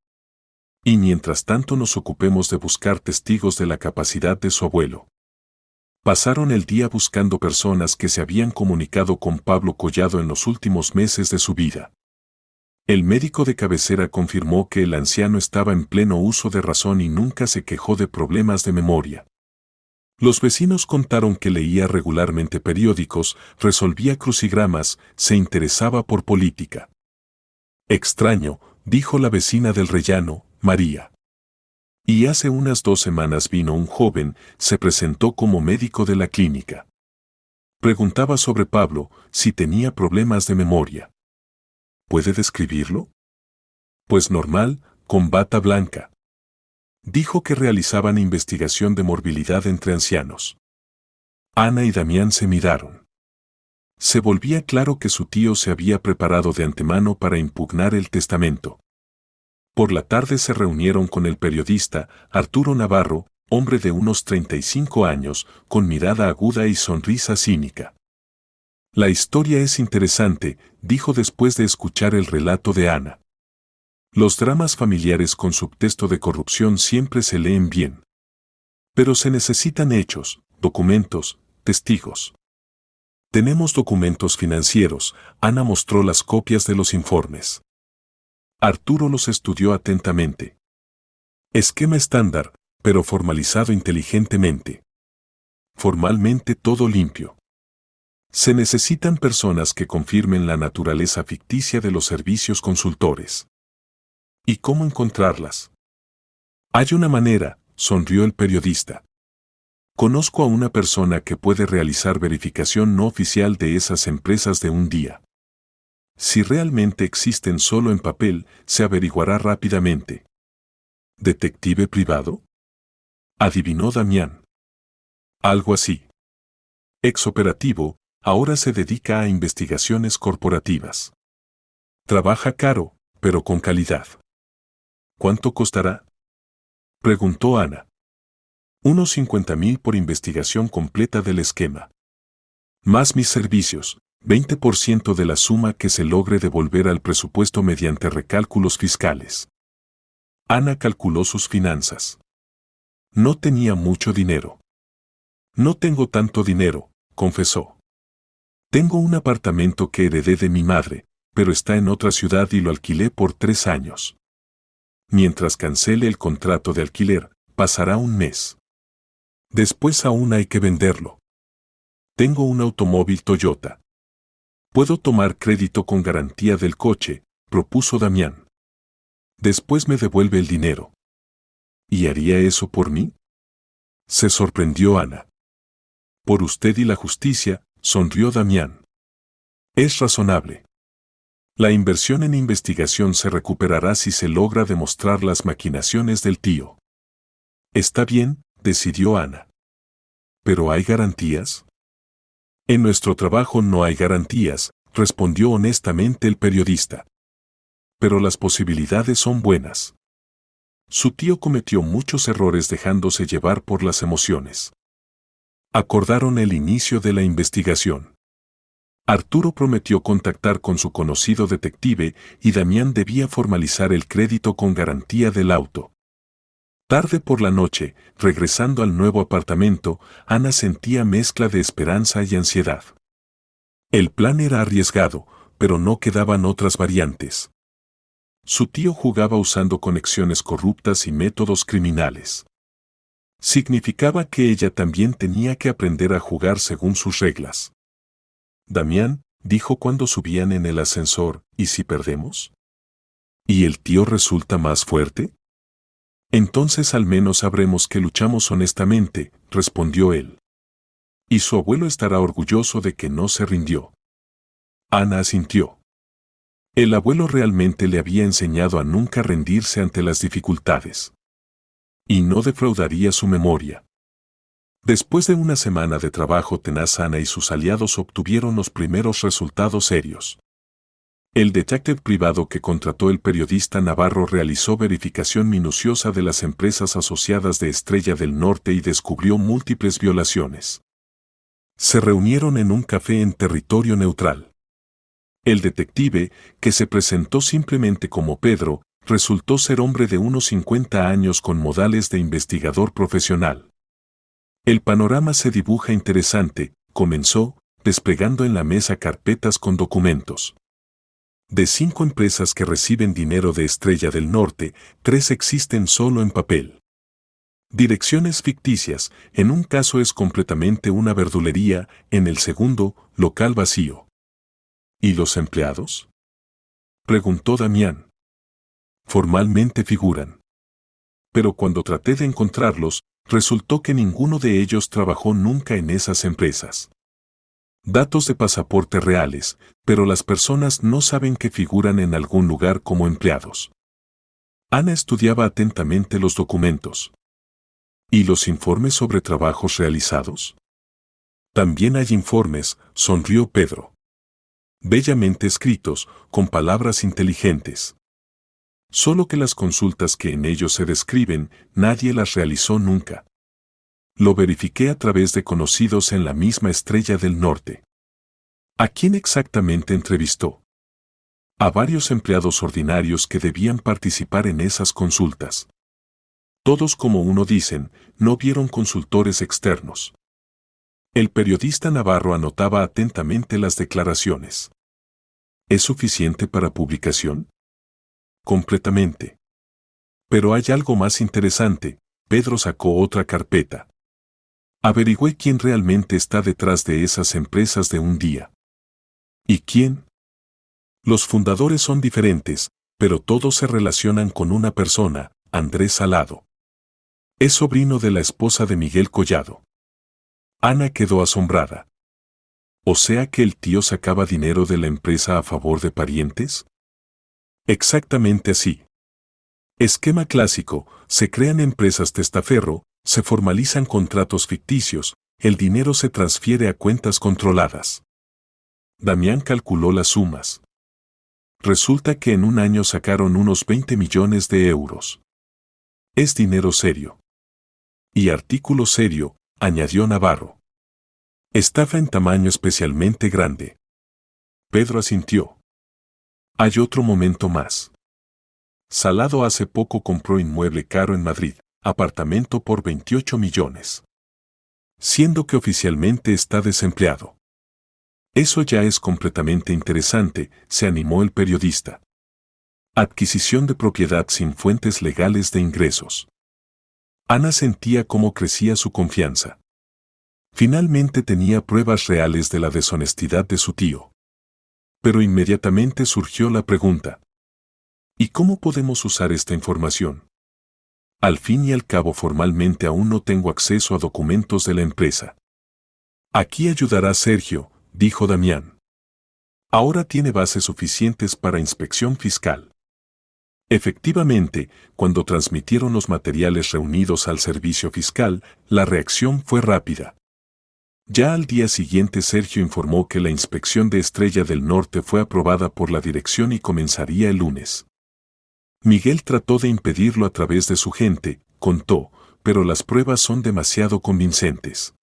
Y mientras tanto nos ocupemos de buscar testigos de la capacidad de su abuelo. Pasaron el día buscando personas que se habían comunicado con Pablo Collado en los últimos meses de su vida. El médico de cabecera confirmó que el anciano estaba en pleno uso de razón y nunca se quejó de problemas de memoria. Los vecinos contaron que leía regularmente periódicos, resolvía crucigramas, se interesaba por política. Extraño, dijo la vecina del rellano, María. Y hace unas 2 semanas vino un joven, se presentó como médico de la clínica. Preguntaba sobre Pablo, si tenía problemas de memoria. ¿Puede describirlo? Pues normal, con bata blanca. Dijo que realizaban investigación de morbilidad entre ancianos. Ana y Damián se miraron. Se volvía claro que su tío se había preparado de antemano para impugnar el testamento. Por la tarde se reunieron con el periodista Arturo Navarro, hombre de unos 35 años, con mirada aguda y sonrisa cínica. La historia es interesante, dijo después de escuchar el relato de Ana. Los dramas familiares con subtexto de corrupción siempre se leen bien. Pero se necesitan hechos, documentos, testigos. Tenemos documentos financieros, Ana mostró las copias de los informes. Arturo los estudió atentamente. Esquema estándar, pero formalizado inteligentemente. Formalmente todo limpio. Se necesitan personas que confirmen la naturaleza ficticia de los servicios consultores. ¿Y cómo encontrarlas? Hay una manera, sonrió el periodista. Conozco a una persona que puede realizar verificación no oficial de esas empresas de un día. Si realmente existen solo en papel, se averiguará rápidamente. ¿Detective privado? Adivinó Damián. Algo así. Exoperativo, ahora se dedica a investigaciones corporativas. Trabaja caro, pero con calidad. ¿Cuánto costará? Preguntó Ana. Unos 50.000 por investigación completa del esquema. Más mis servicios, 20% de la suma que se logre devolver al presupuesto mediante recálculos fiscales. Ana calculó sus finanzas. No tenía mucho dinero. No tengo tanto dinero, confesó. Tengo un apartamento que heredé de mi madre, pero está en otra ciudad y lo alquilé por 3 años. Mientras cancele el contrato de alquiler, pasará un mes. Después aún hay que venderlo. Tengo un automóvil Toyota. Puedo tomar crédito con garantía del coche, propuso Damián. Después me devuelve el dinero. ¿Y haría eso por mí? Se sorprendió Ana. Por usted y la justicia, sonrió Damián. Es razonable. La inversión en investigación se recuperará si se logra demostrar las maquinaciones del tío. Está bien, decidió Ana. ¿Pero hay garantías? En nuestro trabajo no hay garantías, respondió honestamente el periodista. Pero las posibilidades son buenas. Su tío cometió muchos errores dejándose llevar por las emociones. Acordaron el inicio de la investigación. Arturo prometió contactar con su conocido detective y Damián debía formalizar el crédito con garantía del auto. Tarde por la noche, regresando al nuevo apartamento, Ana sentía mezcla de esperanza y ansiedad. El plan era arriesgado, pero no quedaban otras variantes. Su tío jugaba usando conexiones corruptas y métodos criminales. Significaba que ella también tenía que aprender a jugar según sus reglas. Damián, dijo cuando subían en el ascensor, ¿y si perdemos? ¿Y el tío resulta más fuerte? Entonces al menos sabremos que luchamos honestamente, respondió él. Y su abuelo estará orgulloso de que no se rindió. Ana asintió. El abuelo realmente le había enseñado a nunca rendirse ante las dificultades. Y no defraudaría su memoria. Después de una semana de trabajo tenaz, Ana y sus aliados obtuvieron los primeros resultados serios. El detective privado que contrató el periodista Navarro realizó verificación minuciosa de las empresas asociadas de Estrella del Norte y descubrió múltiples violaciones. Se reunieron en un café en territorio neutral. El detective, que se presentó simplemente como Pedro, resultó ser hombre de unos 50 años con modales de investigador profesional. El panorama se dibuja interesante, comenzó, desplegando en la mesa carpetas con documentos. De 5 empresas que reciben dinero de Estrella del Norte, 3 existen solo en papel. Direcciones ficticias, en un caso es completamente una verdulería, en el segundo, local vacío. ¿Y los empleados? Preguntó Damián. Formalmente figuran. pero cuando traté de encontrarlos, resultó que ninguno de ellos trabajó nunca en esas empresas. Datos de pasaporte reales, pero las personas no saben que figuran en algún lugar como empleados. Ana estudiaba atentamente los documentos. ¿Y los informes sobre trabajos realizados? También hay informes, sonrió Pedro. Bellamente escritos, con palabras inteligentes. Solo que las consultas que en ellos se describen, nadie las realizó nunca. Lo verifiqué a través de conocidos en la misma Estrella del Norte. ¿A quién exactamente entrevistó? A varios empleados ordinarios que debían participar en esas consultas. Todos como uno dicen, no vieron consultores externos. El periodista Navarro anotaba atentamente las declaraciones. ¿Es suficiente para publicación? Completamente. Pero hay algo más interesante. Pedro sacó otra carpeta. Averigüé quién realmente está detrás de esas empresas de un día. ¿Y quién? Los fundadores son diferentes, pero todos se relacionan con una persona, Andrés Salado. Es sobrino de la esposa de Miguel Collado. Ana quedó asombrada. ¿O sea que el tío sacaba dinero de la empresa a favor de parientes? Exactamente así. Esquema clásico, se crean empresas testaferro, se formalizan contratos ficticios, el dinero se transfiere a cuentas controladas. Damián calculó las sumas. Resulta que en un año sacaron unos 20 millones de euros. Es dinero serio. Y artículo serio, añadió Navarro. Estafa en tamaño especialmente grande. Pedro asintió. Hay otro momento más. Salado hace poco compró inmueble caro en Madrid, apartamento por 28 millones. Siendo que oficialmente está desempleado. Eso ya es completamente interesante, se animó el periodista. Adquisición de propiedad sin fuentes legales de ingresos. Ana sentía cómo crecía su confianza. Finalmente tenía pruebas reales de la deshonestidad de su tío. Pero inmediatamente surgió la pregunta. ¿Y cómo podemos usar esta información? Al fin y al cabo formalmente aún no tengo acceso a documentos de la empresa. Aquí ayudará Sergio, dijo Damián. Ahora tiene bases suficientes para inspección fiscal. Efectivamente, cuando transmitieron los materiales reunidos al servicio fiscal, la reacción fue rápida. Ya al día siguiente Sergio informó que la inspección de Estrella del Norte fue aprobada por la dirección y comenzaría el lunes. Miguel trató de impedirlo a través de su gente, contó, pero las pruebas son demasiado convincentes.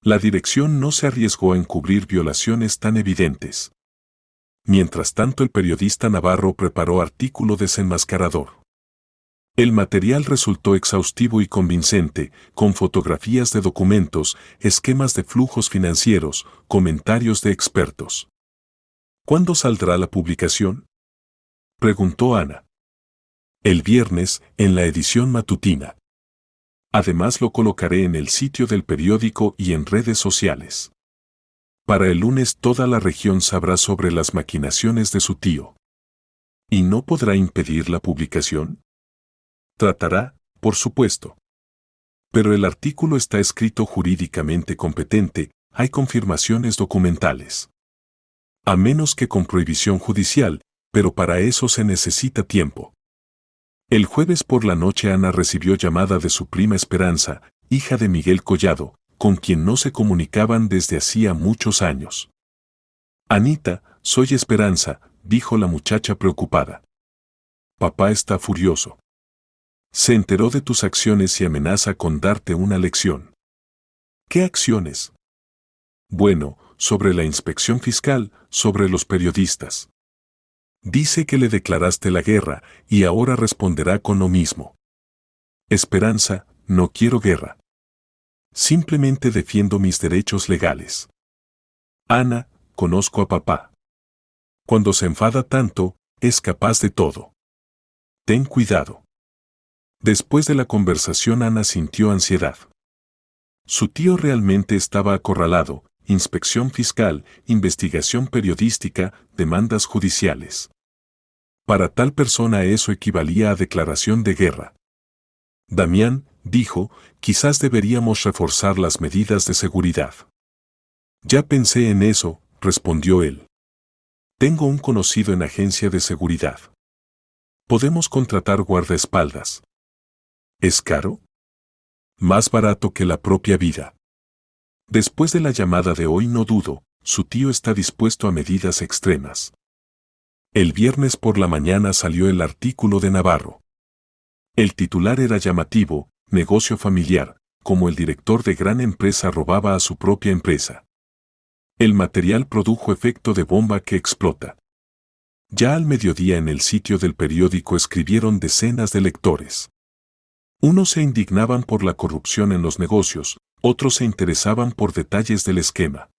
La dirección no se arriesgó a encubrir violaciones tan evidentes. Mientras tanto el periodista Navarro preparó artículo desenmascarador. El material resultó exhaustivo y convincente, con fotografías de documentos, esquemas de flujos financieros, comentarios de expertos. ¿Cuándo saldrá la publicación?, preguntó Ana. El viernes, en la edición matutina. Además lo colocaré en el sitio del periódico y en redes sociales. Para el lunes toda la región sabrá sobre las maquinaciones de su tío. ¿Y no podrá impedir la publicación? Tratará, por supuesto. Pero el artículo está escrito jurídicamente competente, hay confirmaciones documentales. A menos que con prohibición judicial, pero para eso se necesita tiempo. El jueves por la noche Ana recibió llamada de su prima Esperanza, hija de Miguel Collado, con quien no se comunicaban desde hacía muchos años. Anita, soy Esperanza, dijo la muchacha preocupada. Papá está furioso. Se enteró de tus acciones y amenaza con darte una lección. ¿Qué acciones? Bueno, sobre la inspección fiscal, sobre los periodistas. Dice que le declaraste la guerra y ahora responderá con lo mismo. Esperanza, no quiero guerra. Simplemente defiendo mis derechos legales. Ana, conozco a papá. Cuando se enfada tanto, es capaz de todo. Ten cuidado. Después de la conversación Ana sintió ansiedad. Su tío realmente estaba acorralado, inspección fiscal, investigación periodística, demandas judiciales. Para tal persona eso equivalía a declaración de guerra. Damián, dijo, quizás deberíamos reforzar las medidas de seguridad. Ya pensé en eso, respondió él. Tengo un conocido en agencia de seguridad. Podemos contratar guardaespaldas. ¿Es caro? Más barato que la propia vida. Después de la llamada de hoy no dudo, su tío está dispuesto a medidas extremas. El viernes por la mañana salió el artículo de Navarro. El titular era llamativo, negocio familiar, como el director de gran empresa robaba a su propia empresa. El material produjo efecto de bomba que explota. Ya al mediodía en el sitio del periódico escribieron decenas de lectores. Unos se indignaban por la corrupción en los negocios, otros se interesaban por detalles del esquema.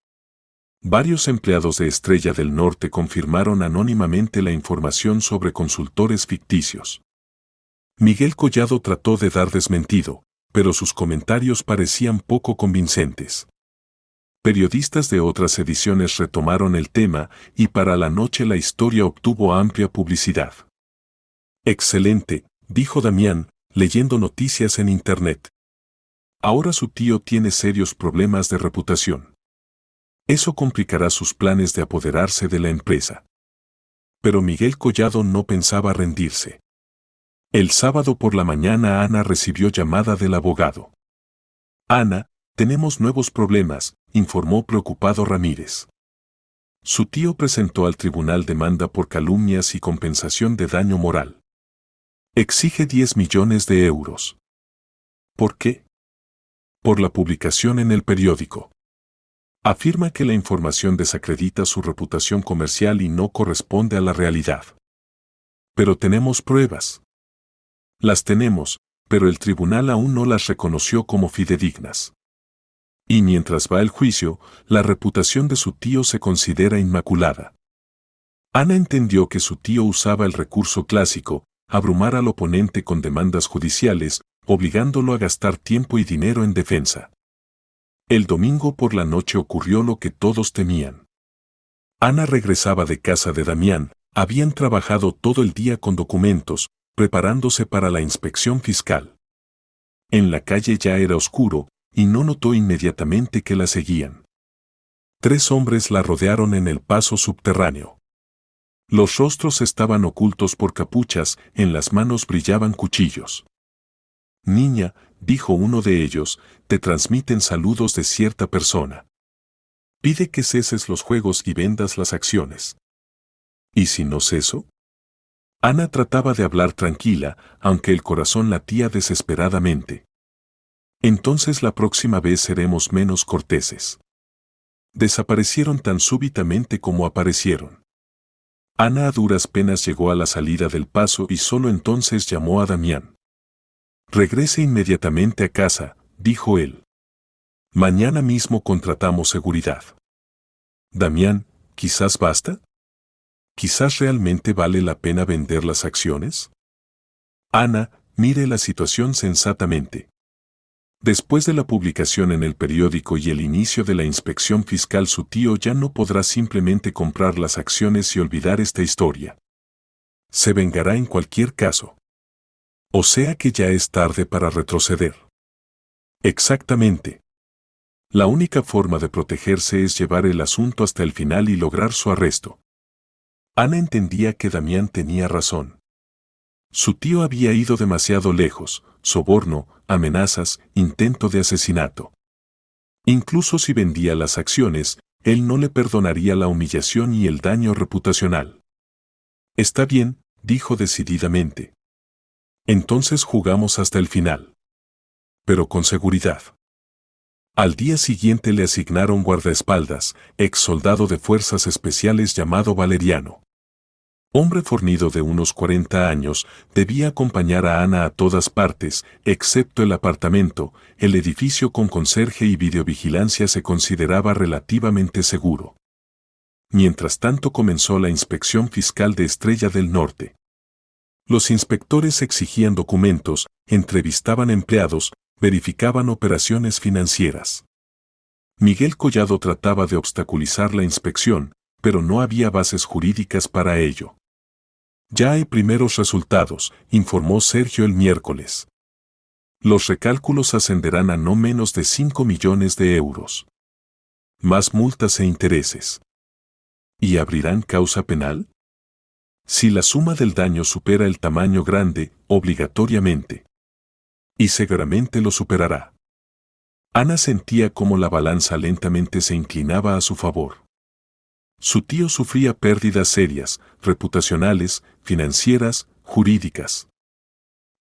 Varios empleados de Estrella del Norte confirmaron anónimamente la información sobre consultores ficticios. Miguel Collado trató de dar desmentido, pero sus comentarios parecían poco convincentes. Periodistas de otras ediciones retomaron el tema y para la noche la historia obtuvo amplia publicidad. Excelente, dijo Damián, leyendo noticias en Internet. Ahora su tío tiene serios problemas de reputación. Eso complicará sus planes de apoderarse de la empresa. Pero Miguel Collado no pensaba rendirse. El sábado por la mañana Ana recibió llamada del abogado. Ana, tenemos nuevos problemas, informó preocupado Ramírez. Su tío presentó al tribunal demanda por calumnias y compensación de daño moral. Exige 10 millones de euros. ¿Por qué? Por la publicación en el periódico. Afirma que la información desacredita su reputación comercial y no corresponde a la realidad. Pero tenemos pruebas. Las tenemos, pero el tribunal aún no las reconoció como fidedignas. Y mientras va el juicio, la reputación de su tío se considera inmaculada. Ana entendió que su tío usaba el recurso clásico, abrumar al oponente con demandas judiciales, obligándolo a gastar tiempo y dinero en defensa. El domingo por la noche ocurrió lo que todos temían. Ana regresaba de casa de Damián, habían trabajado todo el día con documentos, preparándose para la inspección fiscal. En la calle ya era oscuro, y no notó inmediatamente que la seguían. 3 hombres la rodearon en el paso subterráneo. Los rostros estaban ocultos por capuchas, en las manos brillaban cuchillos. Niña, dijo uno de ellos, te transmiten saludos de cierta persona. Pide que ceses los juegos y vendas las acciones. ¿Y si no ceso? Ana trataba de hablar tranquila, aunque el corazón latía desesperadamente. Entonces la próxima vez seremos menos corteses. Desaparecieron tan súbitamente como aparecieron. Ana a duras penas llegó a la salida del paso y solo entonces llamó a Damián. Regrese inmediatamente a casa, dijo él. Mañana mismo contratamos seguridad. Damián, ¿quizás basta? ¿Quizás realmente vale la pena vender las acciones? Ana, mire la situación sensatamente. Después de la publicación en el periódico y el inicio de la inspección fiscal, su tío ya no podrá simplemente comprar las acciones y olvidar esta historia. Se vengará en cualquier caso. O sea que ya es tarde para retroceder. Exactamente. La única forma de protegerse es llevar el asunto hasta el final y lograr su arresto. Ana entendía que Damián tenía razón. Su tío había ido demasiado lejos, soborno, amenazas, intento de asesinato. Incluso si vendía las acciones, él no le perdonaría la humillación y el daño reputacional. Está bien, dijo decididamente. Entonces jugamos hasta el final. Pero con seguridad. Al día siguiente le asignaron guardaespaldas, ex soldado de fuerzas especiales llamado Valeriano. Hombre fornido de unos 40 años, debía acompañar a Ana a todas partes, excepto el apartamento. El edificio con conserje y videovigilancia se consideraba relativamente seguro. Mientras tanto comenzó la inspección fiscal de Estrella del Norte. Los inspectores exigían documentos, entrevistaban empleados, verificaban operaciones financieras. Miguel Collado trataba de obstaculizar la inspección, pero no había bases jurídicas para ello. Ya hay primeros resultados, informó Sergio el miércoles. Los recálculos ascenderán a no menos de 5 millones de euros. Más multas e intereses. ¿Y abrirán causa penal? Si la suma del daño supera el tamaño grande, obligatoriamente. Y seguramente lo superará. Ana sentía cómo la balanza lentamente se inclinaba a su favor. Su tío sufría pérdidas serias, reputacionales, financieras, jurídicas.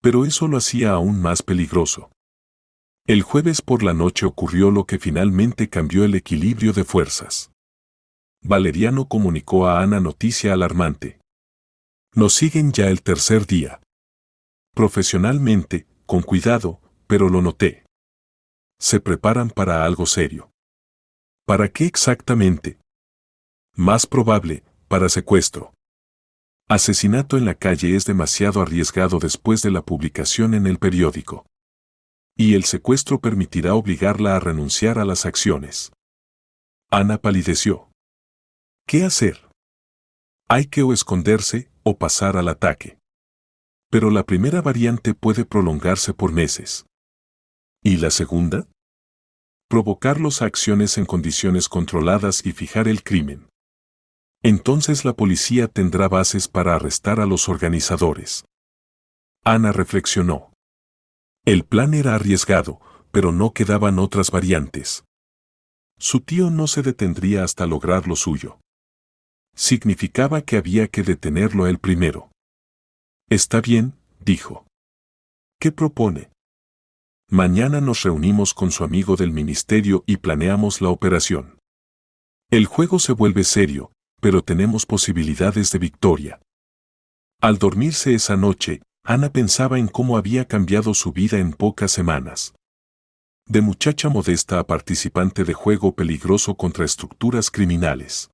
Pero eso lo hacía aún más peligroso. El jueves por la noche ocurrió lo que finalmente cambió el equilibrio de fuerzas. Valeriano comunicó a Ana noticia alarmante. Nos siguen ya el tercer día. Profesionalmente, con cuidado, pero lo noté. Se preparan para algo serio. ¿Para qué exactamente? Más probable, para secuestro. Asesinato en la calle es demasiado arriesgado después de la publicación en el periódico. Y el secuestro permitirá obligarla a renunciar a las acciones. Ana palideció. ¿Qué hacer? Hay que o esconderse o pasar al ataque. Pero la primera variante puede prolongarse por meses. ¿Y la segunda? Provocarlos a acciones en condiciones controladas y fijar el crimen. Entonces la policía tendrá bases para arrestar a los organizadores. Ana reflexionó. El plan era arriesgado, pero no quedaban otras variantes. Su tío no se detendría hasta lograr lo suyo. Significaba que había que detenerlo él primero. Está bien, dijo. ¿Qué propone? Mañana nos reunimos con su amigo del ministerio y planeamos la operación. El juego se vuelve serio, pero tenemos posibilidades de victoria. Al dormirse esa noche, Ana pensaba en cómo había cambiado su vida en pocas semanas. De muchacha modesta a participante de juego peligroso contra estructuras criminales.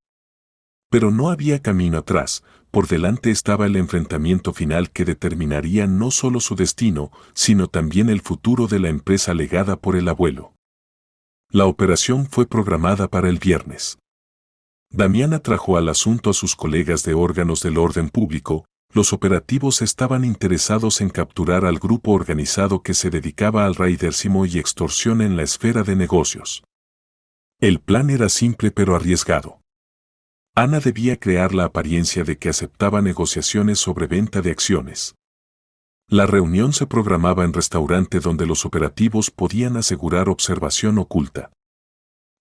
Pero no había camino atrás, por delante estaba el enfrentamiento final que determinaría no solo su destino, sino también el futuro de la empresa legada por el abuelo. La operación fue programada para el viernes. Damiana trajo al asunto a sus colegas de órganos del orden público. Los operativos estaban interesados en capturar al grupo organizado que se dedicaba al raiderismo y extorsión en la esfera de negocios. El plan era simple pero arriesgado. Ana debía crear la apariencia de que aceptaba negociaciones sobre venta de acciones. La reunión se programaba en restaurante donde los operativos podían asegurar observación oculta.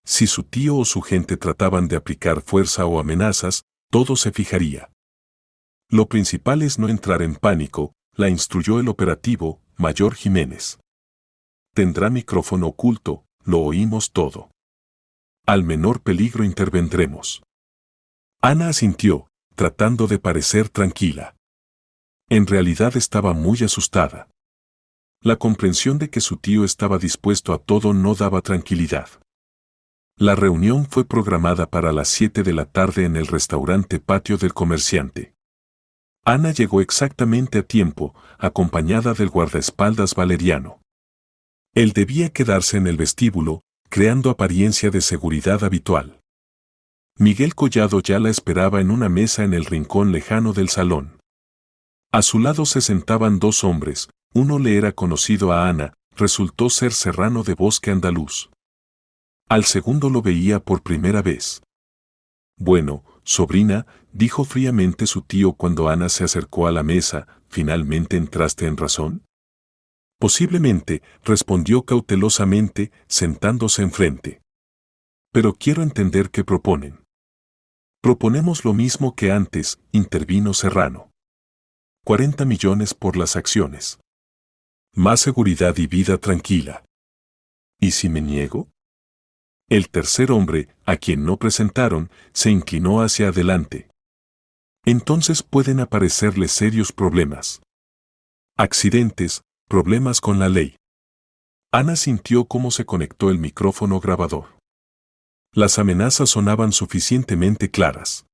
Si su tío o su gente trataban de aplicar fuerza o amenazas, todo se fijaría. Lo principal es no entrar en pánico, la instruyó el operativo, Mayor Jiménez. Tendrá micrófono oculto, lo oímos todo. Al menor peligro intervendremos. Ana asintió, tratando de parecer tranquila. En realidad estaba muy asustada. La comprensión de que su tío estaba dispuesto a todo no daba tranquilidad. La reunión fue programada para las 7 de la tarde en el restaurante Patio del Comerciante. Ana llegó exactamente a tiempo, acompañada del guardaespaldas Valeriano. Él debía quedarse en el vestíbulo, creando apariencia de seguridad habitual. Miguel Collado ya la esperaba en una mesa en el rincón lejano del salón. A su lado se sentaban dos hombres, uno le era conocido a Ana, resultó ser Serrano de Bosque Andaluz. Al segundo lo veía por primera vez. Bueno, sobrina, dijo fríamente su tío cuando Ana se acercó a la mesa, ¿finalmente entraste en razón? Posiblemente, respondió cautelosamente, sentándose enfrente. Pero quiero entender qué proponen. Proponemos lo mismo que antes, intervino Serrano. 40 millones por las acciones. Más seguridad y vida tranquila. ¿Y si me niego? El tercer hombre, a quien no presentaron, se inclinó hacia adelante. Entonces pueden aparecerle serios problemas. Accidentes, problemas con la ley. Ana sintió cómo se conectó el micrófono grabador. Las amenazas sonaban suficientemente claras.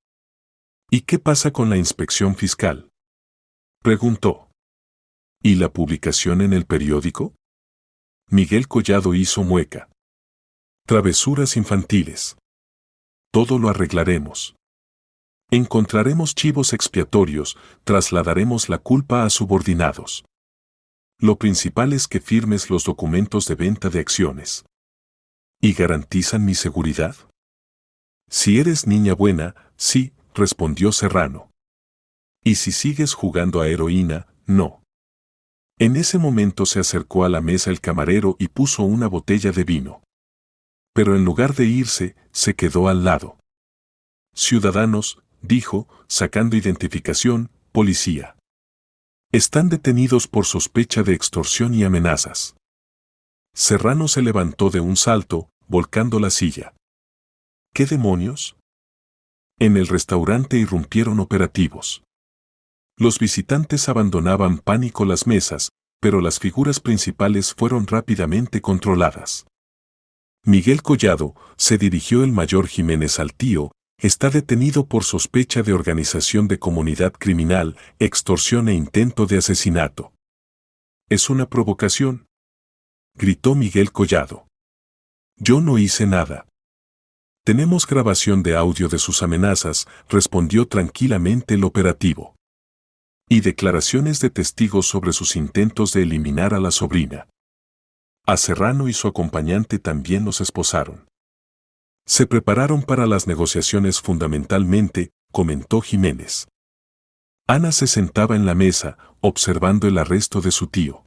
¿Y qué pasa con la inspección fiscal? Preguntó. ¿Y la publicación en el periódico? Miguel Collado hizo mueca. Travesuras infantiles. Todo lo arreglaremos. Encontraremos chivos expiatorios, trasladaremos la culpa a subordinados. Lo principal es que firmes los documentos de venta de acciones. ¿Y garantizan mi seguridad? Si eres niña buena, sí, respondió Serrano. Y si sigues jugando a heroína, no. En ese momento se acercó a la mesa el camarero y puso una botella de vino. Pero en lugar de irse, se quedó al lado. Ciudadanos, dijo, sacando identificación, policía. Están detenidos por sospecha de extorsión y amenazas. Serrano se levantó de un salto, volcando la silla. ¿Qué demonios? En el restaurante irrumpieron operativos. Los visitantes abandonaban pánico las mesas, pero las figuras principales fueron rápidamente controladas. Miguel Collado, se dirigió el mayor Jiménez al tío, está detenido por sospecha de organización de comunidad criminal, extorsión e intento de asesinato. ¿Es una provocación?, gritó Miguel Collado. Yo no hice nada. Tenemos grabación de audio de sus amenazas, respondió tranquilamente el operativo. Y declaraciones de testigos sobre sus intentos de eliminar a la sobrina. A Serrano y su acompañante también los esposaron. Se prepararon para las negociaciones fundamentalmente, comentó Jiménez. Ana se sentaba en la mesa, observando el arresto de su tío.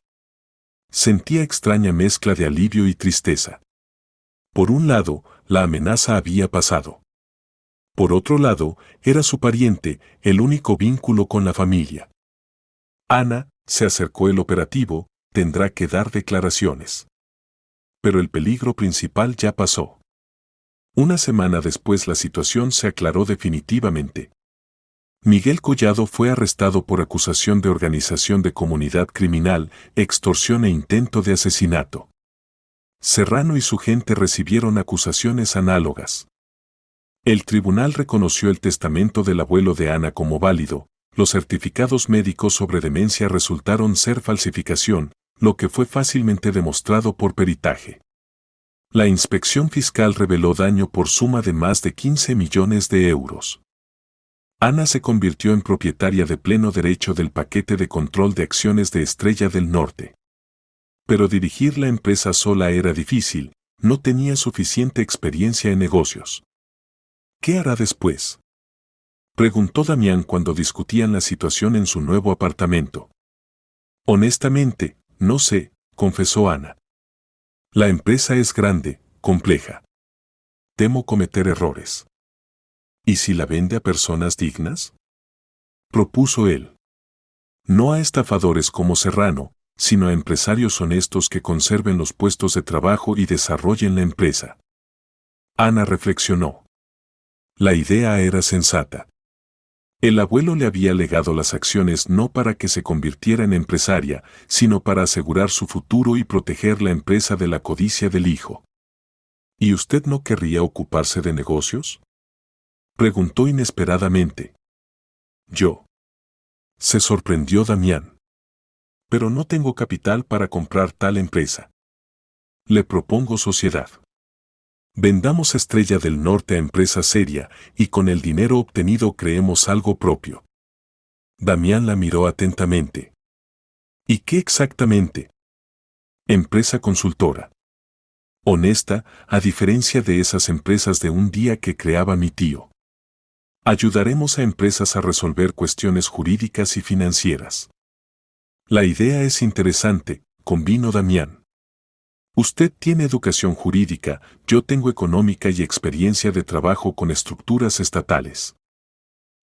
Sentía extraña mezcla de alivio y tristeza. Por un lado, la amenaza había pasado. Por otro lado, era su pariente, el único vínculo con la familia. Ana, se acercó el operativo, tendrá que dar declaraciones. Pero el peligro principal ya pasó. Una semana después la situación se aclaró definitivamente. Miguel Collado fue arrestado por acusación de organización de comunidad criminal, extorsión e intento de asesinato. Serrano y su gente recibieron acusaciones análogas. El tribunal reconoció el testamento del abuelo de Ana como válido, los certificados médicos sobre demencia resultaron ser falsificación, lo que fue fácilmente demostrado por peritaje. La inspección fiscal reveló daño por suma de más de 15 millones de euros. Ana se convirtió en propietaria de pleno derecho del paquete de control de acciones de Estrella del Norte. Pero dirigir la empresa sola era difícil, no tenía suficiente experiencia en negocios. ¿Qué hará después?, preguntó Damián cuando discutían la situación en su nuevo apartamento. Honestamente, no sé, confesó Ana. La empresa es grande, compleja. Temo cometer errores. ¿Y si la vende a personas dignas?, propuso él. No a estafadores como Serrano, sino a empresarios honestos que conserven los puestos de trabajo y desarrollen la empresa. Ana reflexionó. La idea era sensata. El abuelo le había legado las acciones no para que se convirtiera en empresaria, sino para asegurar su futuro y proteger la empresa de la codicia del hijo. ¿Y usted no querría ocuparse de negocios?, preguntó inesperadamente. Yo. Se sorprendió Damián. Pero no tengo capital para comprar tal empresa. Le propongo sociedad. Vendamos Estrella del Norte a empresa seria y con el dinero obtenido creemos algo propio. Damián la miró atentamente. ¿Y qué exactamente? Empresa consultora. Honesta, a diferencia de esas empresas de un día que creaba mi tío. Ayudaremos a empresas a resolver cuestiones jurídicas y financieras. La idea es interesante, convino Damián. Usted tiene educación jurídica, yo tengo económica y experiencia de trabajo con estructuras estatales.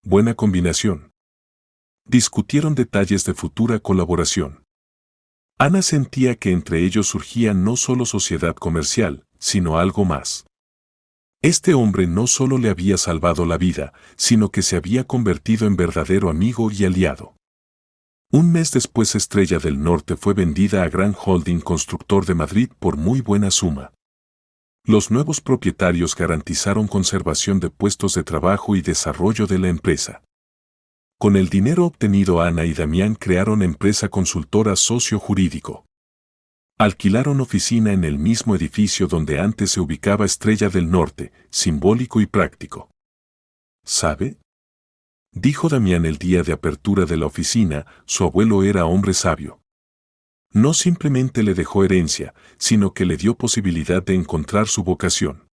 Buena combinación. Discutieron detalles de futura colaboración. Ana sentía que entre ellos surgía no solo sociedad comercial, sino algo más. Este hombre no solo le había salvado la vida, sino que se había convertido en verdadero amigo y aliado. Un mes después Estrella del Norte fue vendida a Gran Holding Constructor de Madrid por muy buena suma. Los nuevos propietarios garantizaron conservación de puestos de trabajo y desarrollo de la empresa. Con el dinero obtenido Ana y Damián crearon empresa consultora socio-jurídico. Alquilaron oficina en el mismo edificio donde antes se ubicaba Estrella del Norte, simbólico y práctico. ¿Sabe?, dijo Damián el día de apertura de la oficina, su abuelo era hombre sabio. No simplemente le dejó herencia, sino que le dio posibilidad de encontrar su vocación.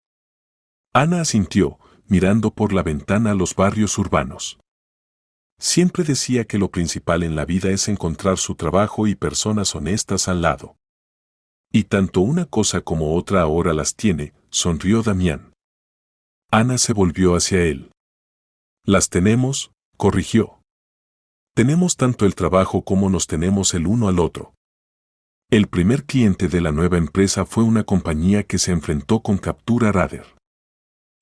Ana asintió, mirando por la ventana los barrios urbanos. Siempre decía que lo principal en la vida es encontrar su trabajo y personas honestas al lado. Y tanto una cosa como otra ahora las tiene, sonrió Damián. Ana se volvió hacia él. Las tenemos, corrigió. Tenemos tanto el trabajo como nos tenemos el uno al otro. El primer cliente de la nueva empresa fue una compañía que se enfrentó con Captura Radar.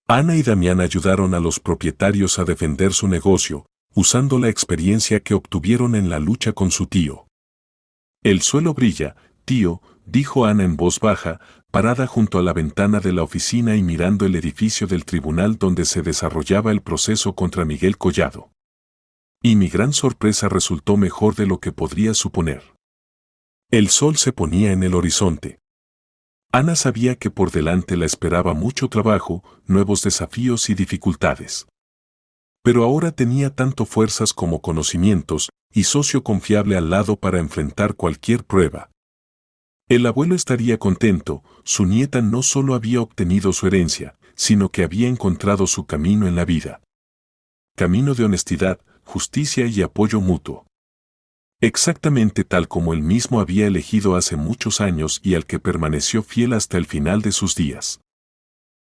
Ana y Damián ayudaron a los propietarios a defender su negocio, usando la experiencia que obtuvieron en la lucha con su tío. El suelo brilla, tío, dijo Ana en voz baja, parada junto a la ventana de la oficina y mirando el edificio del tribunal donde se desarrollaba el proceso contra Miguel Collado. Y mi gran sorpresa resultó mejor de lo que podría suponer. El sol se ponía en el horizonte. Ana sabía que por delante la esperaba mucho trabajo, nuevos desafíos y dificultades. Pero ahora tenía tanto fuerzas como conocimientos y socio confiable al lado para enfrentar cualquier prueba. El abuelo estaría contento, su nieta no solo había obtenido su herencia, sino que había encontrado su camino en la vida. Camino de honestidad, justicia y apoyo mutuo. Exactamente tal como él mismo había elegido hace muchos años y al que permaneció fiel hasta el final de sus días.